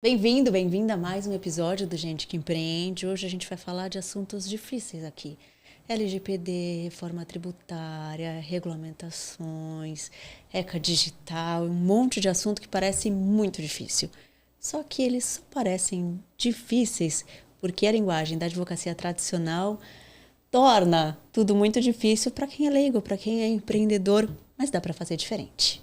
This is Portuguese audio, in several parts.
Bem-vindo, bem-vinda a mais um episódio do Gente que Empreende. Hoje a gente vai falar de assuntos difíceis aqui. LGPD, reforma tributária, regulamentações, ECA digital, um monte de assunto que parece muito difícil. Só que eles só parecem difíceis porque a linguagem da advocacia tradicional torna tudo muito difícil para quem é leigo, para quem é empreendedor, mas dá para fazer diferente.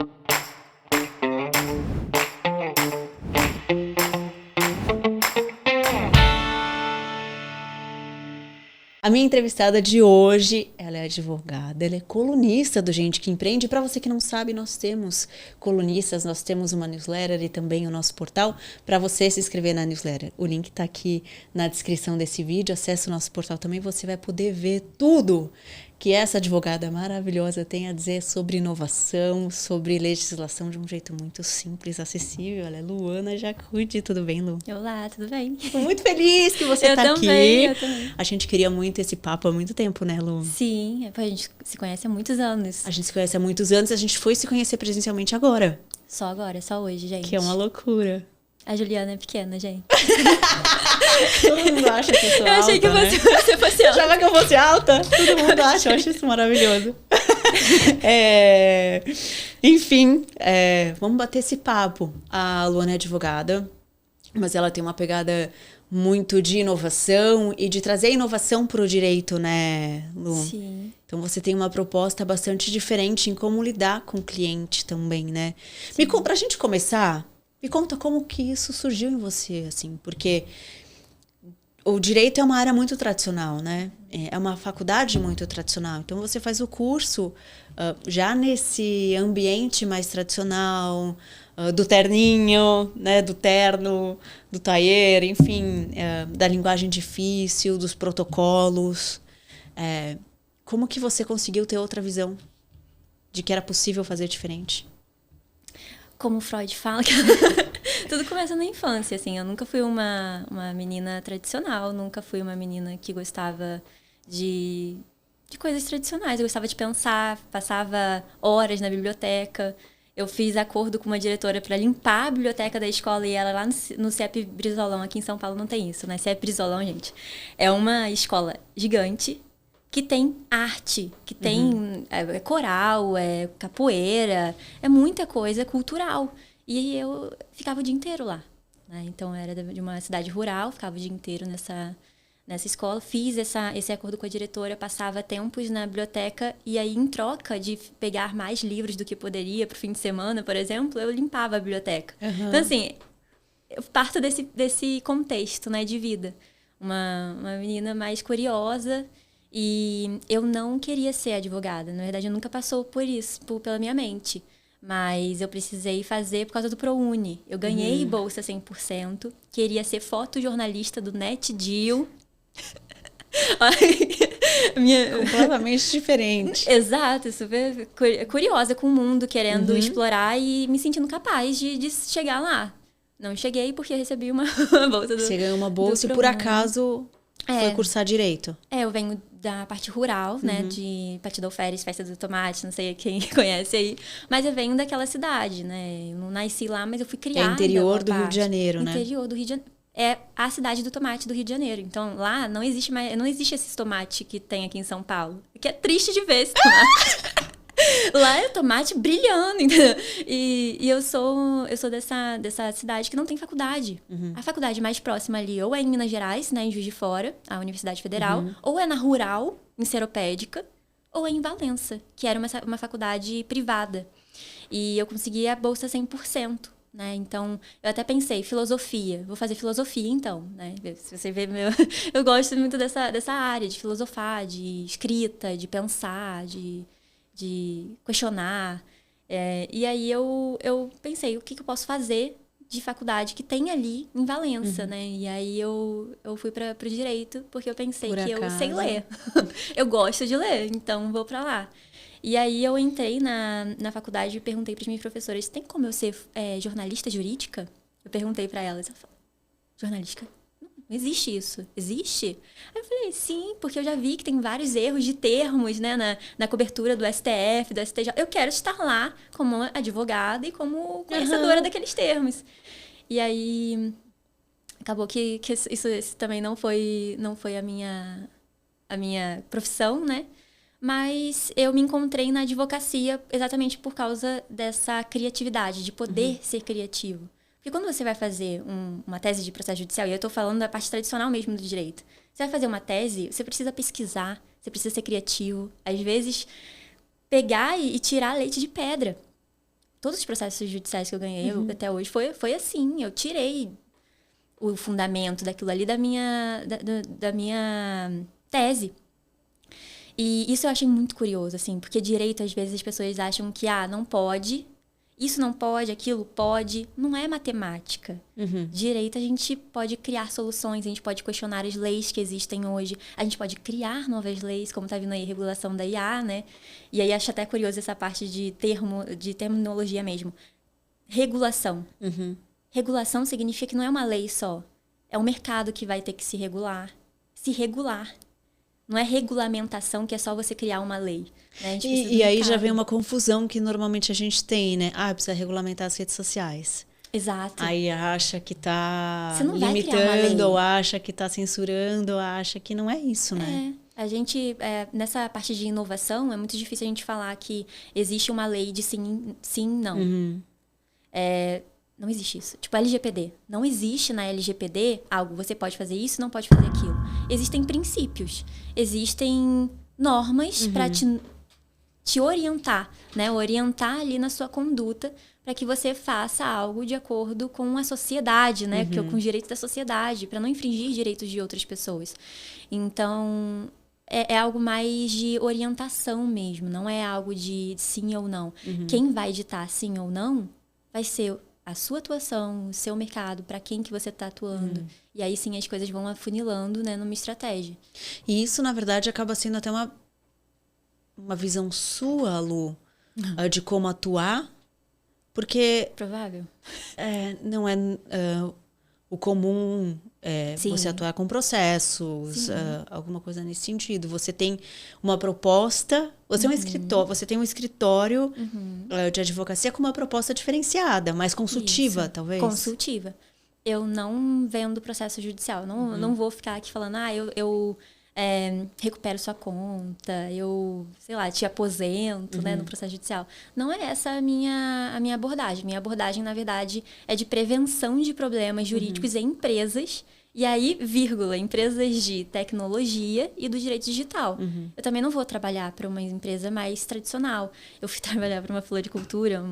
A minha entrevistada de hoje, ela é advogada, ela é colunista do Gente que Empreende. Para você que não sabe, nós temos colunistas, nós temos uma newsletter e também o nosso portal para você se inscrever na newsletter. O link está aqui na descrição desse vídeo. Acesse o nosso portal também, você vai poder ver tudo que essa advogada maravilhosa tem a dizer sobre inovação, sobre legislação de um jeito muito simples, acessível. Ela é Luana Jacuti. Tudo bem, Lu? Olá, tudo bem? Tô muito feliz que você tá aqui. Eu também. A gente queria muito esse papo há muito tempo, né, Lu? Sim, a gente se conhece há muitos anos. A gente se conhece há muitos anos, a gente foi se conhecer presencialmente agora. Só agora, só hoje, gente. Que é uma loucura. A Juliana é pequena, gente. Todo mundo acha que eu sou alta, Eu achei que você fosse alta. Achava que eu fosse alta? Todo mundo acha, eu acho isso maravilhoso. Enfim, vamos bater esse papo. A Luana é advogada, mas ela tem uma pegada muito de inovação e de trazer inovação para o direito, né, Lu? Sim. Então você tem uma proposta bastante diferente em como lidar com o cliente também, né? Pra gente começar, me conta como que isso surgiu em você, assim, porque o direito é uma área muito tradicional, né? É uma faculdade muito tradicional. Então você faz o curso já nesse ambiente mais tradicional, do terninho, né? Do terno, do tailleur, enfim, da linguagem difícil, dos protocolos. Como que você conseguiu ter outra visão de que era possível fazer diferente? Como Freud fala, tudo começa na infância, assim. Eu nunca fui uma menina tradicional, nunca fui uma menina que gostava de coisas tradicionais. Eu gostava de pensar, passava horas na biblioteca. Eu fiz acordo com uma diretora para limpar a biblioteca da escola e ela lá no CEP Brizolão, aqui em São Paulo não tem isso, né? CEP Brizolão, gente, é uma escola gigante que tem arte, que tem coral, capoeira, é muita coisa cultural. E eu ficava o dia inteiro lá, né? Então, era de uma cidade rural, ficava o dia inteiro nessa escola. Fiz esse acordo com a diretora, passava tempos na biblioteca e aí, em troca de pegar mais livros do que poderia pro fim de semana, por exemplo, eu limpava a biblioteca. Uhum. Então, assim, eu parto desse contexto, né, de vida. Uma menina mais curiosa. E eu não queria ser advogada. Na verdade, nunca passou por isso, pela minha mente. Mas eu precisei fazer por causa do ProUni. Eu ganhei bolsa 100%. Queria ser fotojornalista do NetDeal. Completamente diferente. Exato, super curiosa com o mundo, querendo explorar e me sentindo capaz de chegar lá. Não cheguei porque recebi uma bolsa Você ganhou uma bolsa e por acaso foi cursar direito. Eu venho da parte rural, né, de Partido Alferes, Festa do Tomate, não sei quem conhece aí, mas eu venho daquela cidade, né, eu não nasci lá, mas eu fui criada. É interior do Rio de Janeiro, né? Interior do Rio de Janeiro. É a cidade do tomate do Rio de Janeiro. Então, lá não existe esse tomate que tem aqui em São Paulo. Que é triste de ver esse tomate. Lá é o tomate brilhando, entendeu? E eu sou dessa cidade que não tem faculdade. A faculdade mais próxima ali ou é em Minas Gerais, né, em Juiz de Fora, a Universidade Federal, ou é na Rural, em Seropédica, ou é em Valença, que era uma faculdade privada. E eu consegui a bolsa 100%. Né? Então, eu até pensei, filosofia. Vou fazer filosofia, então. Né? Se você vê, eu gosto muito dessa área de filosofar, de escrita, de pensar, de questionar. E aí eu pensei, o que eu posso fazer de faculdade que tem ali em Valença, né? E aí eu fui para o direito, porque eu pensei que eu sei ler. Eu gosto de ler, então vou para lá. E aí eu entrei na faculdade e perguntei para as minhas professoras, tem como eu ser jornalista jurídica? Eu perguntei para elas, jornalista? Não existe isso. Existe? Aí eu falei, sim, porque eu já vi que tem vários erros de termos, né, na cobertura do STF, do STJ. Eu quero estar lá como advogada e como conhecedora daqueles termos. E aí acabou que isso também não foi a minha profissão, né? Mas eu me encontrei na advocacia exatamente por causa dessa criatividade, de poder ser criativo. Porque quando você vai fazer uma tese de processo judicial, e eu estou falando da parte tradicional mesmo do direito, você vai fazer uma tese, você precisa pesquisar, você precisa ser criativo. Às vezes, pegar e tirar leite de pedra. Todos os processos judiciais que eu ganhei até hoje foi assim. Eu tirei o fundamento daquilo ali da minha tese. E isso eu achei muito curioso, assim, porque direito, às vezes, as pessoas acham que, não pode, isso não pode, aquilo pode. Não é matemática. Direito, a gente pode criar soluções, a gente pode questionar as leis que existem hoje, a gente pode criar novas leis, como tá vindo aí a regulação da IA, né? E aí acho até curioso essa parte de terminologia mesmo. Regulação. Regulação significa que não é uma lei só. É o mercado que vai ter que se regular. Se regular. Não é regulamentação, que é só você criar uma lei. Né? E aí já vem uma confusão que normalmente a gente tem, né? Precisa regulamentar as redes sociais. Exato. Aí acha que tá limitando, ou acha que tá censurando, ou acha que não é isso, né? A gente, nessa parte de inovação, é muito difícil a gente falar que existe uma lei de sim, não. Não existe isso. Tipo, LGPD. Não existe na LGPD algo, você pode fazer isso, não pode fazer aquilo. Existem princípios. Existem normas para te orientar, né? Orientar ali na sua conduta para que você faça algo de acordo com a sociedade, né? Com os direitos da sociedade, para não infringir direitos de outras pessoas. Então, é algo mais de orientação mesmo, não é algo de sim ou não. Quem vai ditar sim ou não vai ser a sua atuação, o seu mercado, para quem que você está atuando. E aí sim as coisas vão afunilando, né, numa estratégia. E isso, na verdade, acaba sendo até uma visão sua, Lu, de como atuar, porque... Provável. Não é o comum você atuar com processos, alguma coisa nesse sentido. Você tem uma proposta, você é um escritório, você tem um escritório de advocacia com uma proposta diferenciada, mais consultiva, talvez. Consultiva. Eu não vendo processo judicial. Não vou ficar aqui falando, eu recupero sua conta, eu, sei lá, te aposento, né, no processo judicial. Não é essa a minha abordagem. Minha abordagem, na verdade, é de prevenção de problemas jurídicos em empresas. E aí, empresas de tecnologia e do direito digital. Eu também não vou trabalhar para uma empresa mais tradicional. Eu fui trabalhar para uma floricultura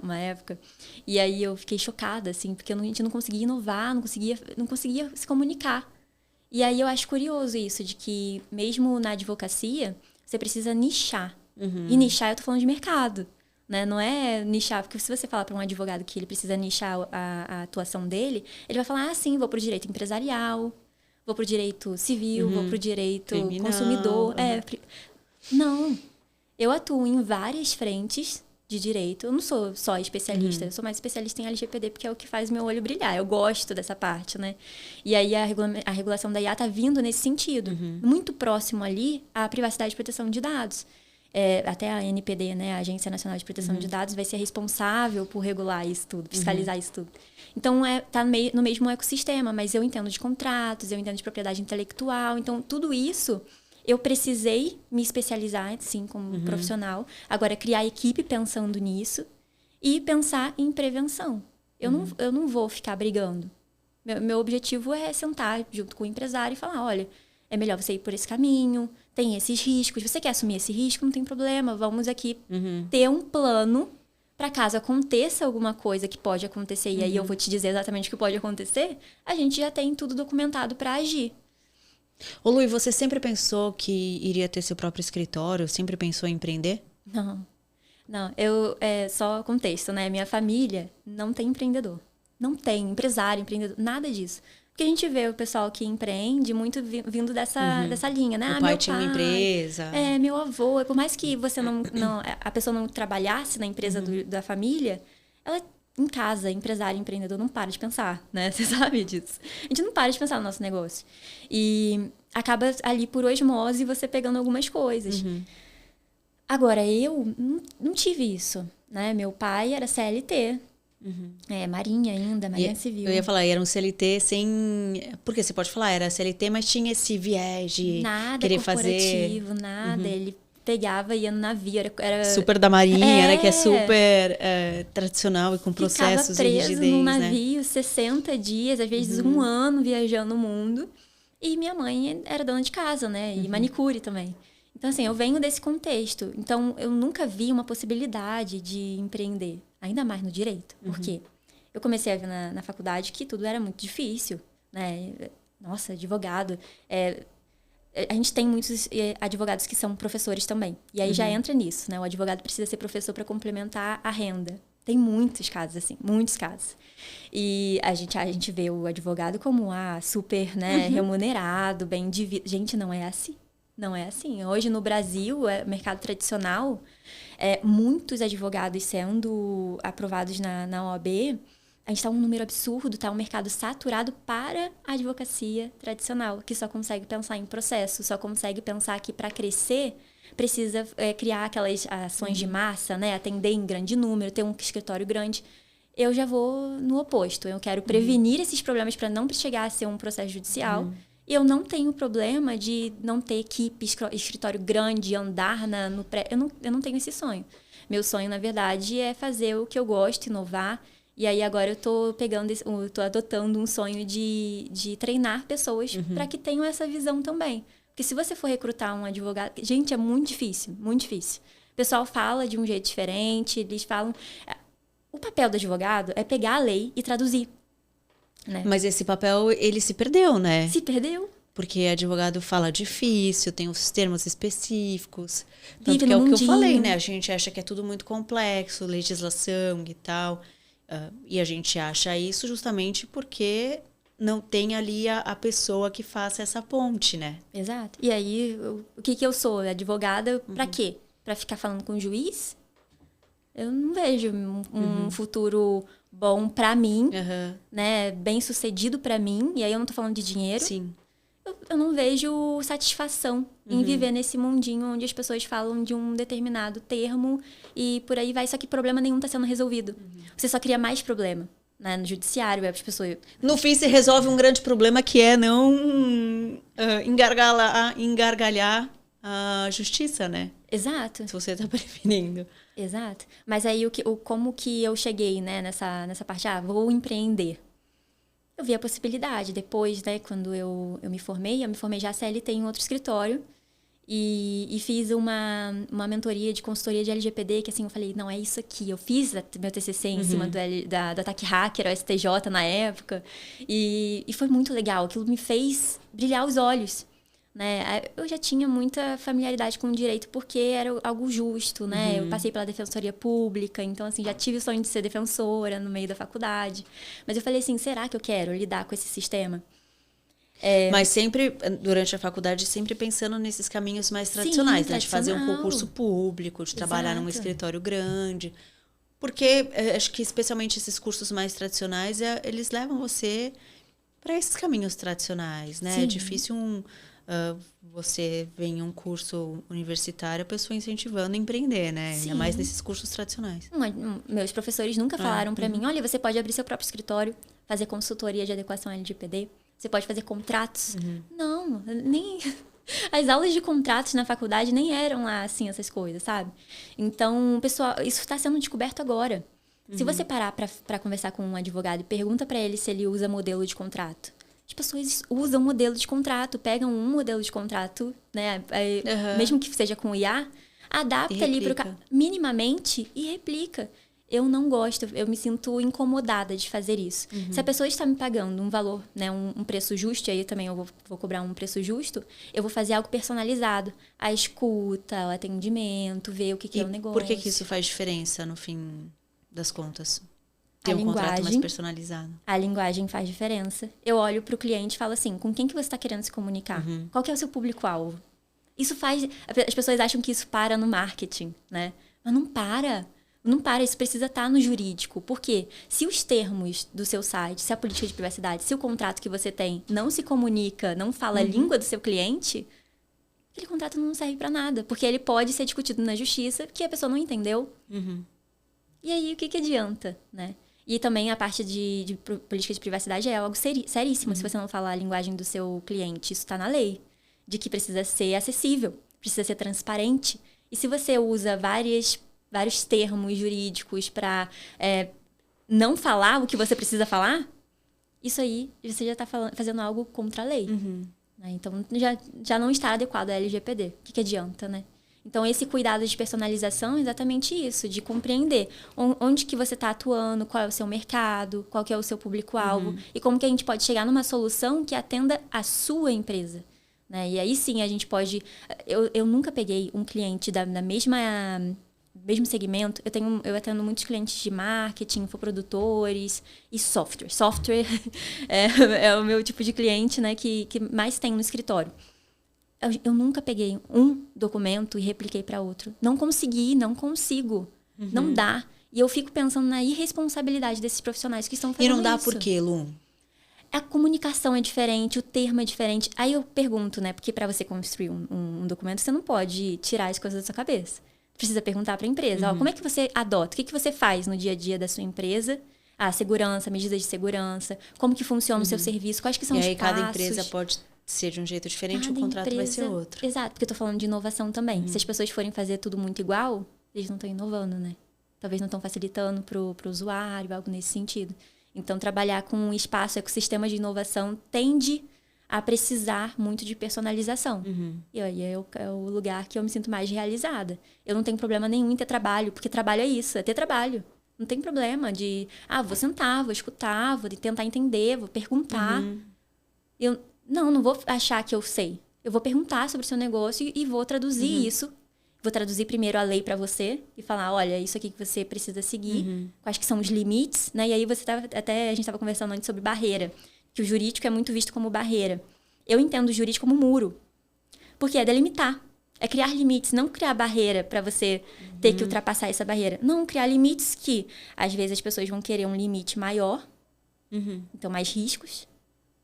uma época. E aí eu fiquei chocada, assim, porque a gente não conseguia inovar, não conseguia se comunicar. E aí eu acho curioso isso, de que mesmo na advocacia, você precisa nichar. E nichar, eu tô falando de mercado. Né? Não é nichar, porque se você falar para um advogado que ele precisa nichar a atuação dele, ele vai falar, sim, vou pro direito empresarial, vou pro direito civil, vou pro direito consumidor. Não, eu atuo em várias frentes de direito. Eu não sou só especialista, eu sou mais especialista em LGPD, porque é o que faz meu olho brilhar. Eu gosto dessa parte, né? E aí a regulação da IA tá vindo nesse sentido. Muito próximo ali à privacidade e proteção de dados. Até a NPD, né, a Agência Nacional de Proteção de Dados, vai ser responsável por regular isso tudo, fiscalizar isso tudo. Então, tá no mesmo ecossistema, mas eu entendo de contratos, eu entendo de propriedade intelectual. Então, tudo isso, eu precisei me especializar, sim, como profissional. Agora, criar equipe pensando nisso e pensar em prevenção. Eu não vou ficar brigando. Meu objetivo é sentar junto com o empresário e falar, olha, é melhor você ir por esse caminho, tem esses riscos. Você quer assumir esse risco? Não tem problema. Vamos aqui ter um plano para caso aconteça alguma coisa que pode acontecer, e aí eu vou te dizer exatamente o que pode acontecer, a gente já tem tudo documentado para agir. Ô Lu, você sempre pensou que iria ter seu próprio escritório? Sempre pensou em empreender? Não. Só contexto, né? Minha família não tem empreendedor. Não tem empresário, empreendedor, nada disso. Porque a gente vê o pessoal que empreende muito vindo dessa linha, né? O pai tinha uma empresa. Meu avô. Por mais que você a pessoa não trabalhasse na empresa da família, ela em casa, empresário, empreendedor, não para de pensar, né? Você sabe disso. A gente não para de pensar no nosso negócio. E acaba ali por osmose você pegando algumas coisas. Agora, eu não tive isso, né? Meu pai era CLT. Marinha ainda, Marinha Civil. Eu ia falar, era um CLT sem... Porque você pode falar, era CLT, mas tinha esse viés de querer fazer... Nada, ele pegava e ia no navio, era... Super da Marinha, né? Que é super tradicional e com processos ficava e preso rigidez, num né? navio 60 dias, às vezes 1 ano viajando o mundo. E minha mãe era dona de casa, né? E manicure também. Então, assim, eu venho desse contexto. Então, eu nunca vi uma possibilidade de empreender. Ainda mais no direito. Por quê? Eu comecei a ver na faculdade que tudo era muito difícil, né? Nossa, advogado. A gente tem muitos advogados que são professores também. E aí já entra nisso, né? O advogado precisa ser professor para complementar a renda. Tem muitos casos, assim, muitos casos. E a gente vê o advogado como super, né, remunerado, bem de vida. Gente, não é assim. Não é assim. Hoje no Brasil, mercado tradicional, muitos advogados sendo aprovados na OAB, a gente está um número absurdo, está um mercado saturado para a advocacia tradicional, que só consegue pensar em processo, só consegue pensar que para crescer precisa criar aquelas ações de massa, né? Atender em grande número, ter um escritório grande. Eu já vou no oposto. Eu quero prevenir esses problemas para não chegar a ser um processo judicial. E eu não tenho problema de não ter equipe, escritório grande, andar no pré. Eu não tenho esse sonho. Meu sonho, na verdade, é fazer o que eu gosto, inovar. E aí agora eu tô adotando um sonho de treinar pessoas para que tenham essa visão também. Porque se você for recrutar um advogado... Gente, é muito difícil, muito difícil. O pessoal fala de um jeito diferente, eles falam... O papel do advogado é pegar a lei e traduzir. Né? Mas esse papel, ele se perdeu, né? Se perdeu. Porque advogado fala difícil, tem os termos específicos. Tanto Vive que é o que eu mundinho. falei, né? A gente acha que é tudo muito complexo, legislação e tal. E a gente acha isso justamente porque não tem ali a pessoa que faça essa ponte, né? Exato. E aí, o que eu sou? Advogada pra quê? Pra ficar falando com o juiz? Eu não vejo um futuro bom pra mim, né? Bem sucedido pra mim. E aí eu não tô falando de dinheiro. Sim. Eu não vejo satisfação em viver nesse mundinho onde as pessoas falam de um determinado termo e por aí vai. Só que problema nenhum tá sendo resolvido. Você só cria mais problema. Né? No judiciário, as pessoas... No fim, se resolve um grande problema que é não engargalhar a justiça, né? Exato. Se você tá prevenindo. Exato. Mas aí, como que eu cheguei, né, nessa parte? Vou empreender. Eu vi a possibilidade. Depois, né, quando eu me formei já CLT em outro escritório. E fiz uma mentoria de consultoria de LGPD, que assim, eu falei, não, é isso aqui. Eu fiz meu TCC em cima do ataque hacker, o STJ na época. E foi muito legal. Aquilo me fez brilhar os olhos. Né? Eu já tinha muita familiaridade com o direito, porque era algo justo, né? Eu passei pela defensoria pública, então, assim, já tive o sonho de ser defensora no meio da faculdade. Mas eu falei assim, será que eu quero lidar com esse sistema? Mas sempre, durante a faculdade, sempre pensando nesses caminhos mais tradicionais, Sim, né? De fazer um concurso público, de trabalhar num escritório grande. Porque acho que especialmente esses cursos mais tradicionais, eles levam você para esses caminhos tradicionais, né? Sim. É difícil você ver em um curso universitário a pessoa incentivando a empreender, né? Sim. Ainda mais nesses cursos tradicionais. Meus professores nunca falaram para mim, olha, você pode abrir seu próprio escritório, fazer consultoria de adequação LGPD, você pode fazer contratos. Não, nem... As aulas de contratos na faculdade nem eram lá, assim, essas coisas, sabe? Então, pessoal, isso está sendo descoberto agora. Se você parar para conversar com um advogado e pergunta para ele se ele usa modelo de contrato, as pessoas usam modelo de contrato, pegam um modelo de contrato, né? Mesmo que seja com IA, adapta ali minimamente e replica. Eu não gosto, eu me sinto incomodada de fazer isso. Se a pessoa está me pagando um valor, né, um preço justo, e aí também eu vou cobrar um preço justo, eu vou fazer algo personalizado. A escuta, o atendimento, ver o que é o negócio. Por que isso faz diferença no fim das contas? Ter um contrato mais personalizado. A linguagem faz diferença. Eu olho para o cliente e falo assim, com quem que você está querendo se comunicar? Qual que é o seu público-alvo? Isso faz... As pessoas acham que isso para no marketing, né? Mas não para. Não para, isso precisa estar no jurídico. Por quê? Se os termos do seu site, se a política de privacidade, se o contrato que você tem não se comunica, não fala a língua do seu cliente, aquele contrato não serve para nada. Porque ele pode ser discutido na justiça, que a pessoa não entendeu. E aí, o que adianta, né? E também a parte de política de privacidade é algo seríssimo. Se você não falar a linguagem do seu cliente, isso está na lei. De que precisa ser acessível, precisa ser transparente. E se você usa vários termos jurídicos para não falar o que você precisa falar, isso aí você já está fazendo algo contra a lei. Né? Então, já não está adequado à LGPD. O que adianta, né? Então, esse cuidado de personalização é exatamente isso, de compreender onde que você está atuando, qual é o seu mercado, qual que é o seu público-alvo, e como que a gente pode chegar numa solução que atenda a sua empresa. Né? E aí sim, a gente pode... Eu nunca peguei um cliente da mesmo segmento. Eu atendo muitos clientes de marketing, infoprodutores e software. Software é o meu tipo de cliente, né, que mais tem no escritório. Eu nunca peguei um documento e repliquei para outro. Não consigo. Não dá. E eu fico pensando na irresponsabilidade desses profissionais que estão fazendo isso. E não dá por quê, Lu? A comunicação é diferente, o termo é diferente. Aí eu pergunto, né? Porque para você construir um documento, você não pode tirar as coisas da sua cabeça. Precisa perguntar para a empresa. Ó, como é que você adota? O que você faz no dia a dia da sua empresa? A segurança, medidas de segurança. Como que funciona o seu serviço? Quais que são os passos? E aí cada empresa pode ser de um jeito diferente, o contrato vai ser outro. Exato, porque eu tô falando de inovação também. Se as pessoas forem fazer tudo muito igual, eles não estão inovando, né? Talvez não estão facilitando pro usuário, algo nesse sentido. Então, trabalhar com um espaço, ecossistema de inovação, tende a precisar muito de personalização. E aí é o lugar que eu me sinto mais realizada. Eu não tenho problema nenhum em ter trabalho, porque trabalho é isso, é ter trabalho. Não tem problema de, vou sentar, vou escutar, vou tentar entender, vou perguntar. Eu não vou achar que eu sei. Eu vou perguntar sobre o seu negócio e vou traduzir isso. Vou traduzir primeiro a lei para você e falar, olha, isso aqui que você precisa seguir, quais que são os limites, né? E aí a gente estava conversando antes sobre barreira, que o jurídico é muito visto como barreira. Eu entendo o jurídico como muro, porque é delimitar, é criar limites, não criar barreira para você ter que ultrapassar essa barreira. Não, criar limites que, às vezes, as pessoas vão querer um limite maior, então mais riscos,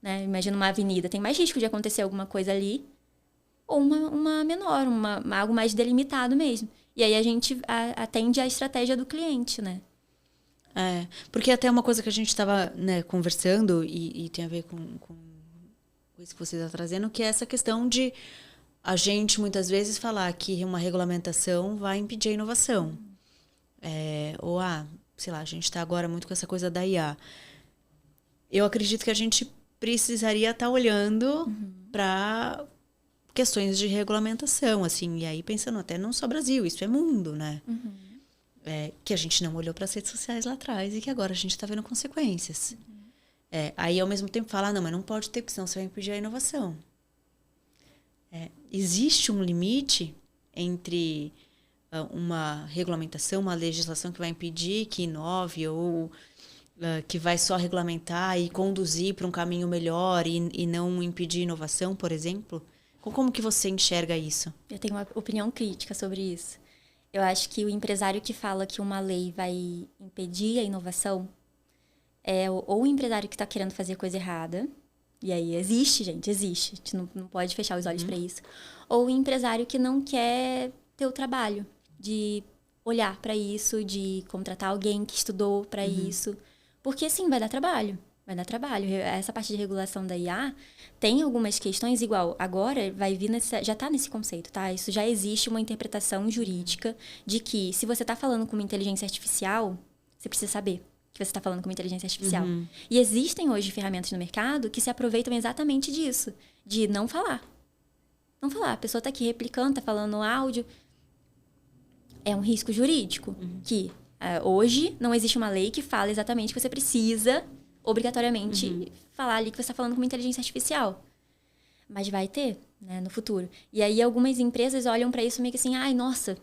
né? Imagina uma avenida, tem mais risco de acontecer alguma coisa ali, ou uma menor, algo mais delimitado mesmo. E aí a gente atende à estratégia do cliente, né? Porque até uma coisa que a gente estava, né, conversando e tem a ver com isso que você está trazendo, que é essa questão de a gente muitas vezes falar que uma regulamentação vai impedir a inovação. Ou, sei lá, a gente está agora muito com essa coisa da IA. Eu acredito que a gente precisaria estar olhando para questões de regulamentação, assim, e aí pensando até não só Brasil, isso é mundo, né? Que a gente não olhou para as redes sociais lá atrás e que agora a gente está vendo consequências. Aí, ao mesmo tempo, falar, não, mas não pode ter, porque senão você vai impedir a inovação. Existe um limite entre uma regulamentação, uma legislação que vai impedir que inove ou que vai só regulamentar e conduzir para um caminho melhor e não impedir inovação, por exemplo? Como que você enxerga isso? Eu tenho uma opinião crítica sobre isso. Eu acho que o empresário que fala que uma lei vai impedir a inovação é ou o empresário que está querendo fazer coisa errada, e aí existe, gente, existe, a gente não pode fechar os olhos para isso, ou o empresário que não quer ter o trabalho de olhar para isso, de contratar alguém que estudou para isso, porque sim, vai dar trabalho. Vai dar trabalho. Essa parte de regulação da IA tem algumas questões igual. Agora vai vir já está nesse conceito, tá? Isso já existe uma interpretação jurídica de que se você está falando com uma inteligência artificial, você precisa saber que você está falando com uma inteligência artificial. E existem hoje ferramentas no mercado que se aproveitam exatamente disso, de não falar. Não falar. A pessoa está aqui replicando, está falando áudio. É um risco jurídico que hoje não existe uma lei que fala exatamente que você precisa obrigatoriamente falar ali que você está falando com uma inteligência artificial. Mas vai ter, né, no futuro. E aí algumas empresas olham para isso meio que assim, nossa,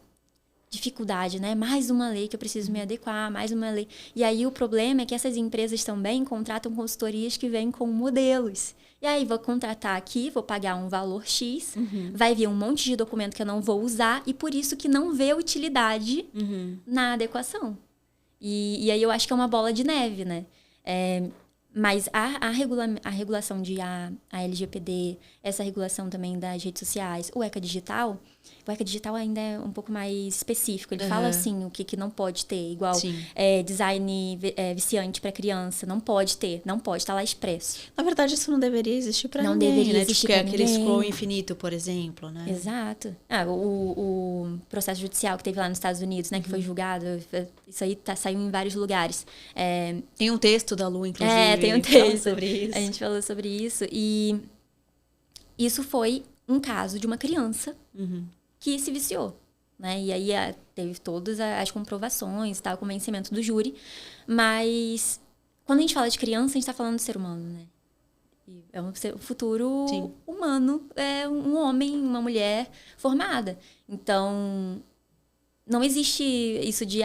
dificuldade, né? Mais uma lei que eu preciso me adequar, mais uma lei. E aí o problema é que essas empresas também contratam consultorias que vêm com modelos. E aí vou contratar aqui, vou pagar um valor X, vai vir um monte de documento que eu não vou usar e por isso que não vê utilidade na adequação. E aí eu acho que é uma bola de neve, né? Mas a regulação de a LGPD, essa regulação também das redes sociais, o ECA Digital ainda é um pouco mais específico. Ele fala assim o que não pode ter, igual design viciante para criança, não pode ter, não pode, tá lá expresso. Na verdade, isso não deveria existir para ninguém, não deveria né? existir Tipo, para aquele ninguém. scroll infinito, por exemplo, né? Exato. O processo judicial que teve lá nos Estados Unidos, né, que foi julgado, isso aí saiu em vários lugares. Tem um texto da Lu, inclusive. Tem um texto sobre isso. A gente falou sobre isso. E isso foi um caso de uma criança que se viciou, né? E aí teve todas as comprovações, tá, o convencimento do júri. Mas quando a gente fala de criança, a gente tá falando de ser humano, né? E é um futuro humano, é um homem, uma mulher formada. Então, não existe isso de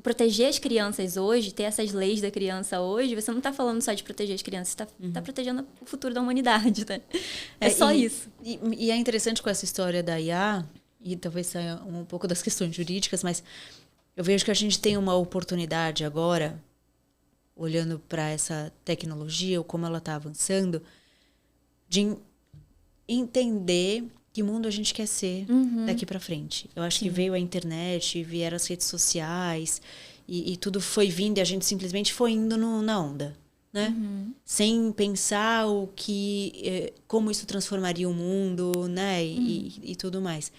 proteger as crianças hoje, ter essas leis da criança hoje. Você não está falando só de proteger as crianças, você está protegendo o futuro da humanidade, né? É só isso. E é interessante com essa história da IA, e talvez saia um pouco das questões jurídicas, mas eu vejo que a gente tem uma oportunidade agora, olhando para essa tecnologia, ou como ela está avançando, de entender que mundo a gente quer ser daqui para frente. Eu acho que veio a internet, vieram as redes sociais, e tudo foi vindo, e a gente simplesmente foi indo na onda, né? Sem pensar como isso transformaria o mundo, né? E tudo mais.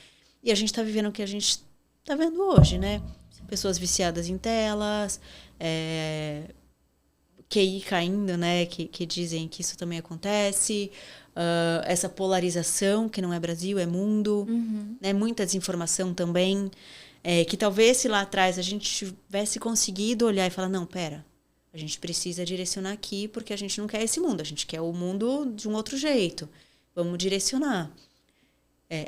E a gente está vivendo o que a gente está vendo hoje, né? Pessoas viciadas em telas, QI caindo, né? Que dizem que isso também acontece. Essa polarização, que não é Brasil, é mundo. Né? Muita desinformação também. Que talvez se lá atrás a gente tivesse conseguido olhar e falar, não, pera, a gente precisa direcionar aqui porque a gente não quer esse mundo, a gente quer o mundo de um outro jeito. Vamos direcionar.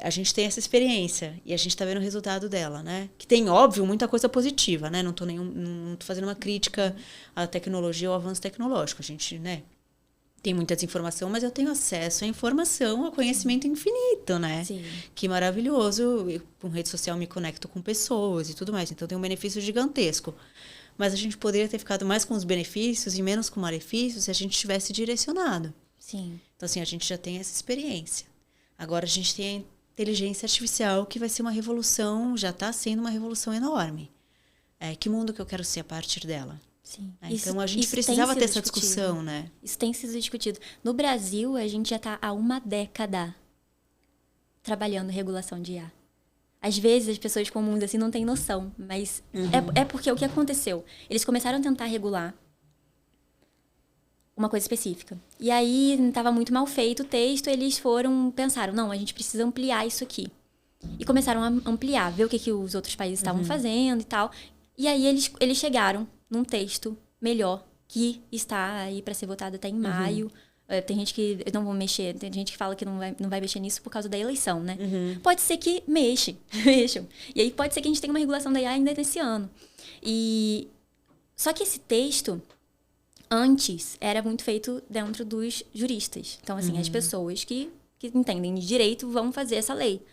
A gente tem essa experiência e a gente está vendo o resultado dela, né? Que tem, óbvio, muita coisa positiva, né? Não tô fazendo uma crítica à tecnologia ou ao avanço tecnológico. A gente, né, tem muita desinformação, mas eu tenho acesso à informação, ao conhecimento infinito, né? Sim. Que maravilhoso. Com rede social me conecto com pessoas e tudo mais. Então tem um benefício gigantesco. Mas a gente poderia ter ficado mais com os benefícios e menos com malefícios se a gente tivesse direcionado. Sim. Então, assim, a gente já tem essa experiência. Agora a gente tem a inteligência artificial, que vai ser uma revolução, já está sendo uma revolução enorme. Que mundo que eu quero ser a partir dela? Sim. Então a gente precisava ter essa discussão, né? Isso tem sido discutido. No Brasil, a gente já está há uma década trabalhando regulação de IA. Às vezes as pessoas comuns assim não têm noção, mas é porque o que aconteceu? Eles começaram a tentar regular uma coisa específica. E aí estava muito mal feito o texto, eles pensaram, não, a gente precisa ampliar isso aqui. E começaram a ampliar, ver o que os outros países estavam fazendo e tal. E aí eles chegaram num texto melhor, que está aí para ser votado até em maio. Tem gente que não vão mexer, tem gente que fala que não vai mexer nisso por causa da eleição, né? Pode ser que mexam. E aí pode ser que a gente tenha uma regulação da IA ainda nesse ano. Só que esse texto antes era muito feito dentro dos juristas. Então, assim, as pessoas que entendem de direito vão fazer essa lei.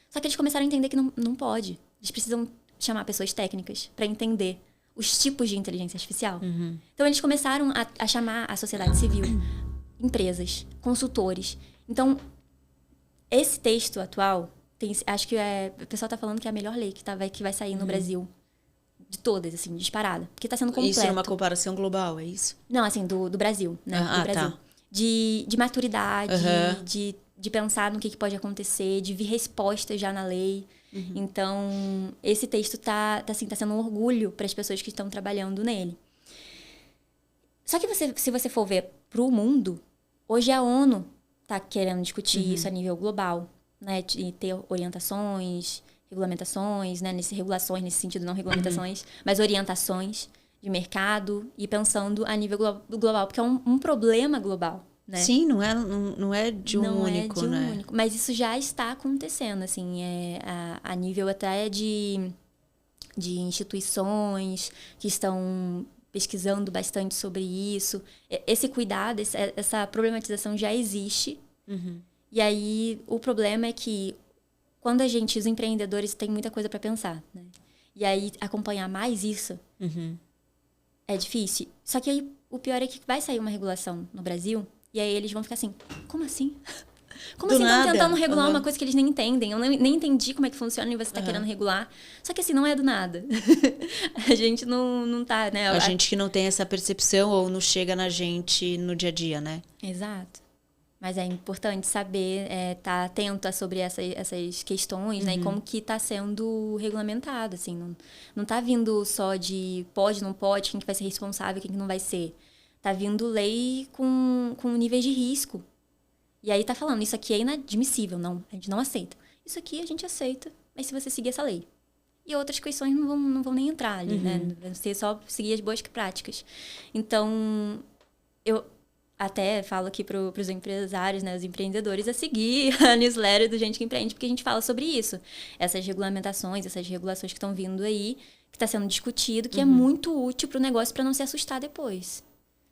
Só que eles começaram a entender que não pode. Eles precisam chamar pessoas técnicas para entender os tipos de inteligência artificial. Então, eles começaram a chamar a sociedade civil, empresas, consultores. Então, esse texto atual, acho que o pessoal está falando que é a melhor lei que vai sair no Brasil. De todas, assim, disparada. Porque tá sendo completo. Isso numa comparação global, é isso? Não, assim, do Brasil, né? Do Brasil. Tá. De maturidade, de pensar no que pode acontecer, de vir respostas já na lei. Então, esse texto tá sendo um orgulho para as pessoas que estão trabalhando nele. Só que se você for ver pro mundo, hoje a ONU tá querendo discutir isso a nível global, né? De ter orientações, regulamentações, né? Regulações nesse sentido, não regulamentações, mas orientações de mercado e pensando a nível global, porque é um problema global, né? Sim, não é de um único, né? Único, mas isso já está acontecendo, assim, a nível até de instituições que estão pesquisando bastante sobre isso. Esse cuidado, essa problematização já existe. E aí, o problema é que quando os empreendedores têm muita coisa para pensar, né? E aí, acompanhar mais isso é difícil. Só que aí, O pior é que vai sair uma regulação no Brasil e aí eles vão ficar assim, como assim? Como Do assim estão nada? tentando regular Uhum. uma coisa que eles nem entendem? Eu nem entendi como é que funciona e você tá querendo regular. Só que assim, não é do nada. A gente não tá, né? A gente que não tem essa percepção ou não chega na gente no dia a dia, né? Exato. Mas é importante saber, tá atenta sobre essas questões, né? E como que tá sendo regulamentado, assim. Não tá vindo só de pode, não pode, quem que vai ser responsável, quem que não vai ser. Tá vindo lei com níveis de risco. E aí tá falando, isso aqui é inadmissível, não, a gente não aceita. Isso aqui a gente aceita, mas se você seguir essa lei. E outras questões não vão nem entrar ali, né? Vai ser só seguir as boas práticas. Então, eu até falo aqui para os empresários, né, os empreendedores, a seguir a newsletter do Gente que Empreende, porque a gente fala sobre isso. Essas regulamentações, essas regulações que estão vindo aí, que está sendo discutido, que é muito útil para o negócio para não se assustar depois.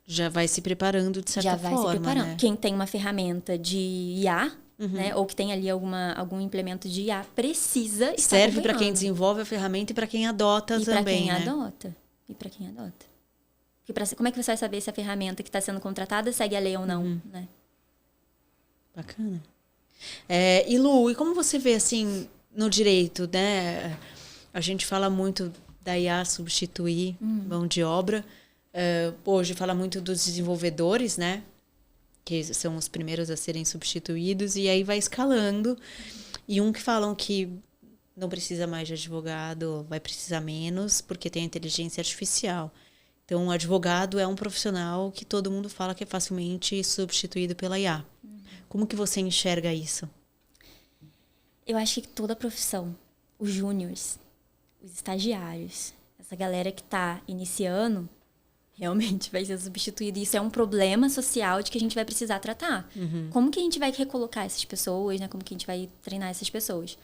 Já vai se preparando de certa forma, Já vai se preparando. né? Quem tem uma ferramenta de IA, né, ou que tem ali algum implemento de IA, precisa estar Serve para quem acompanhando. desenvolve a ferramenta e para quem adota E para também, quem né? adota. E para quem adota. Porque como é que você vai saber se a ferramenta que está sendo contratada segue a lei ou não, né? Bacana. E Lu, e como você vê, assim, no direito, né? A gente fala muito da IA substituir mão de obra. Hoje fala muito dos desenvolvedores, né? Que são os primeiros a serem substituídos. E aí vai escalando. E que falam que não precisa mais de advogado, vai precisar menos, porque tem a inteligência artificial. Então, o advogado é um profissional que todo mundo fala que é facilmente substituído pela IA. Como que você enxerga isso? Eu acho que toda profissão, os júniores, os estagiários, essa galera que está iniciando, realmente vai ser substituída. Isso é um problema social de que a gente vai precisar tratar. Como que a gente vai recolocar essas pessoas, né? Como que a gente vai treinar essas pessoas?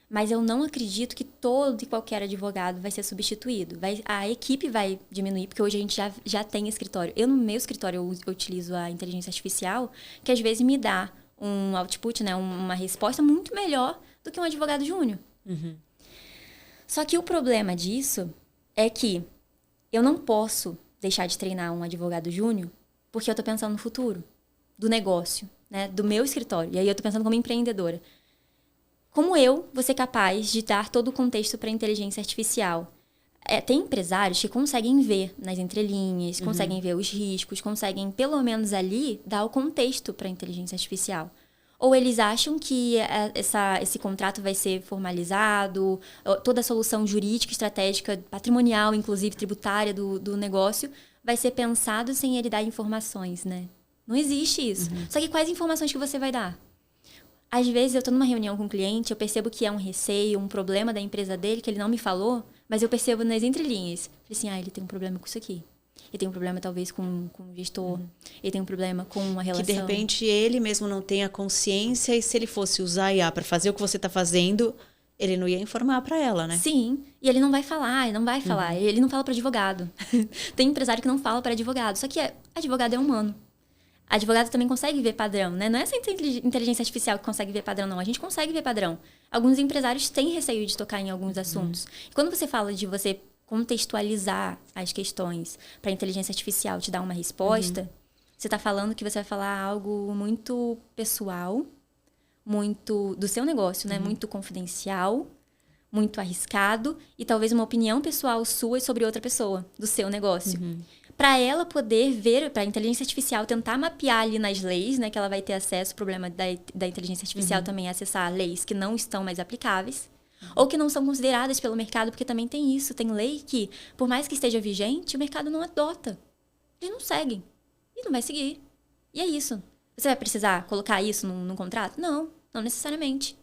Mas eu não acredito que todo e qualquer advogado vai ser substituído. A equipe vai diminuir, porque hoje a gente já tem escritório. No meu escritório, eu utilizo a inteligência artificial, que às vezes me dá um output, né, uma resposta muito melhor do que um advogado júnior. Só que o problema disso é que eu não posso deixar de treinar um advogado júnior porque eu estou pensando no futuro, do negócio, né, do meu escritório. E aí eu estou pensando como empreendedora. Como eu vou ser capaz de dar todo o contexto para a inteligência artificial? Tem empresários que conseguem ver nas entrelinhas, conseguem ver os riscos, conseguem, pelo menos ali, dar o contexto para a inteligência artificial. Ou eles acham que esse contrato vai ser formalizado, toda a solução jurídica, estratégica, patrimonial, inclusive tributária do negócio, vai ser pensado sem ele dar informações, né? Não existe isso. Só que quais informações que você vai dar? Às vezes eu estou numa reunião com um cliente, eu percebo que é um receio, um problema da empresa dele, que ele não me falou, mas eu percebo nas entrelinhas. Falei assim, ele tem um problema com isso aqui. Ele tem um problema talvez com o gestor. Ele tem um problema com uma relação. Que de repente ele mesmo não tenha consciência e se ele fosse usar a IA para fazer o que você está fazendo, ele não ia informar para ela, né? Sim, e ele não vai falar, ele não fala para advogado. Tem empresário que não fala para advogado, só que advogado é humano. Advogado também consegue ver padrão, né? Não é essa inteligência artificial que consegue ver padrão, não. A gente consegue ver padrão. Alguns empresários têm receio de tocar em alguns assuntos. E quando você fala de você contextualizar as questões para a inteligência artificial te dar uma resposta, você está falando que você vai falar algo muito pessoal, muito do seu negócio, né? Muito confidencial, muito arriscado e talvez uma opinião pessoal sua sobre outra pessoa, do seu negócio. Para ela poder ver, para a inteligência artificial tentar mapear ali nas leis, né, que ela vai ter acesso, o problema da inteligência artificial também é acessar leis que não estão mais aplicáveis, ou que não são consideradas pelo mercado, porque também tem isso, tem lei que, por mais que esteja vigente, o mercado não adota. Eles não seguem. E não vai seguir. E é isso. Você vai precisar colocar isso num contrato? Não necessariamente.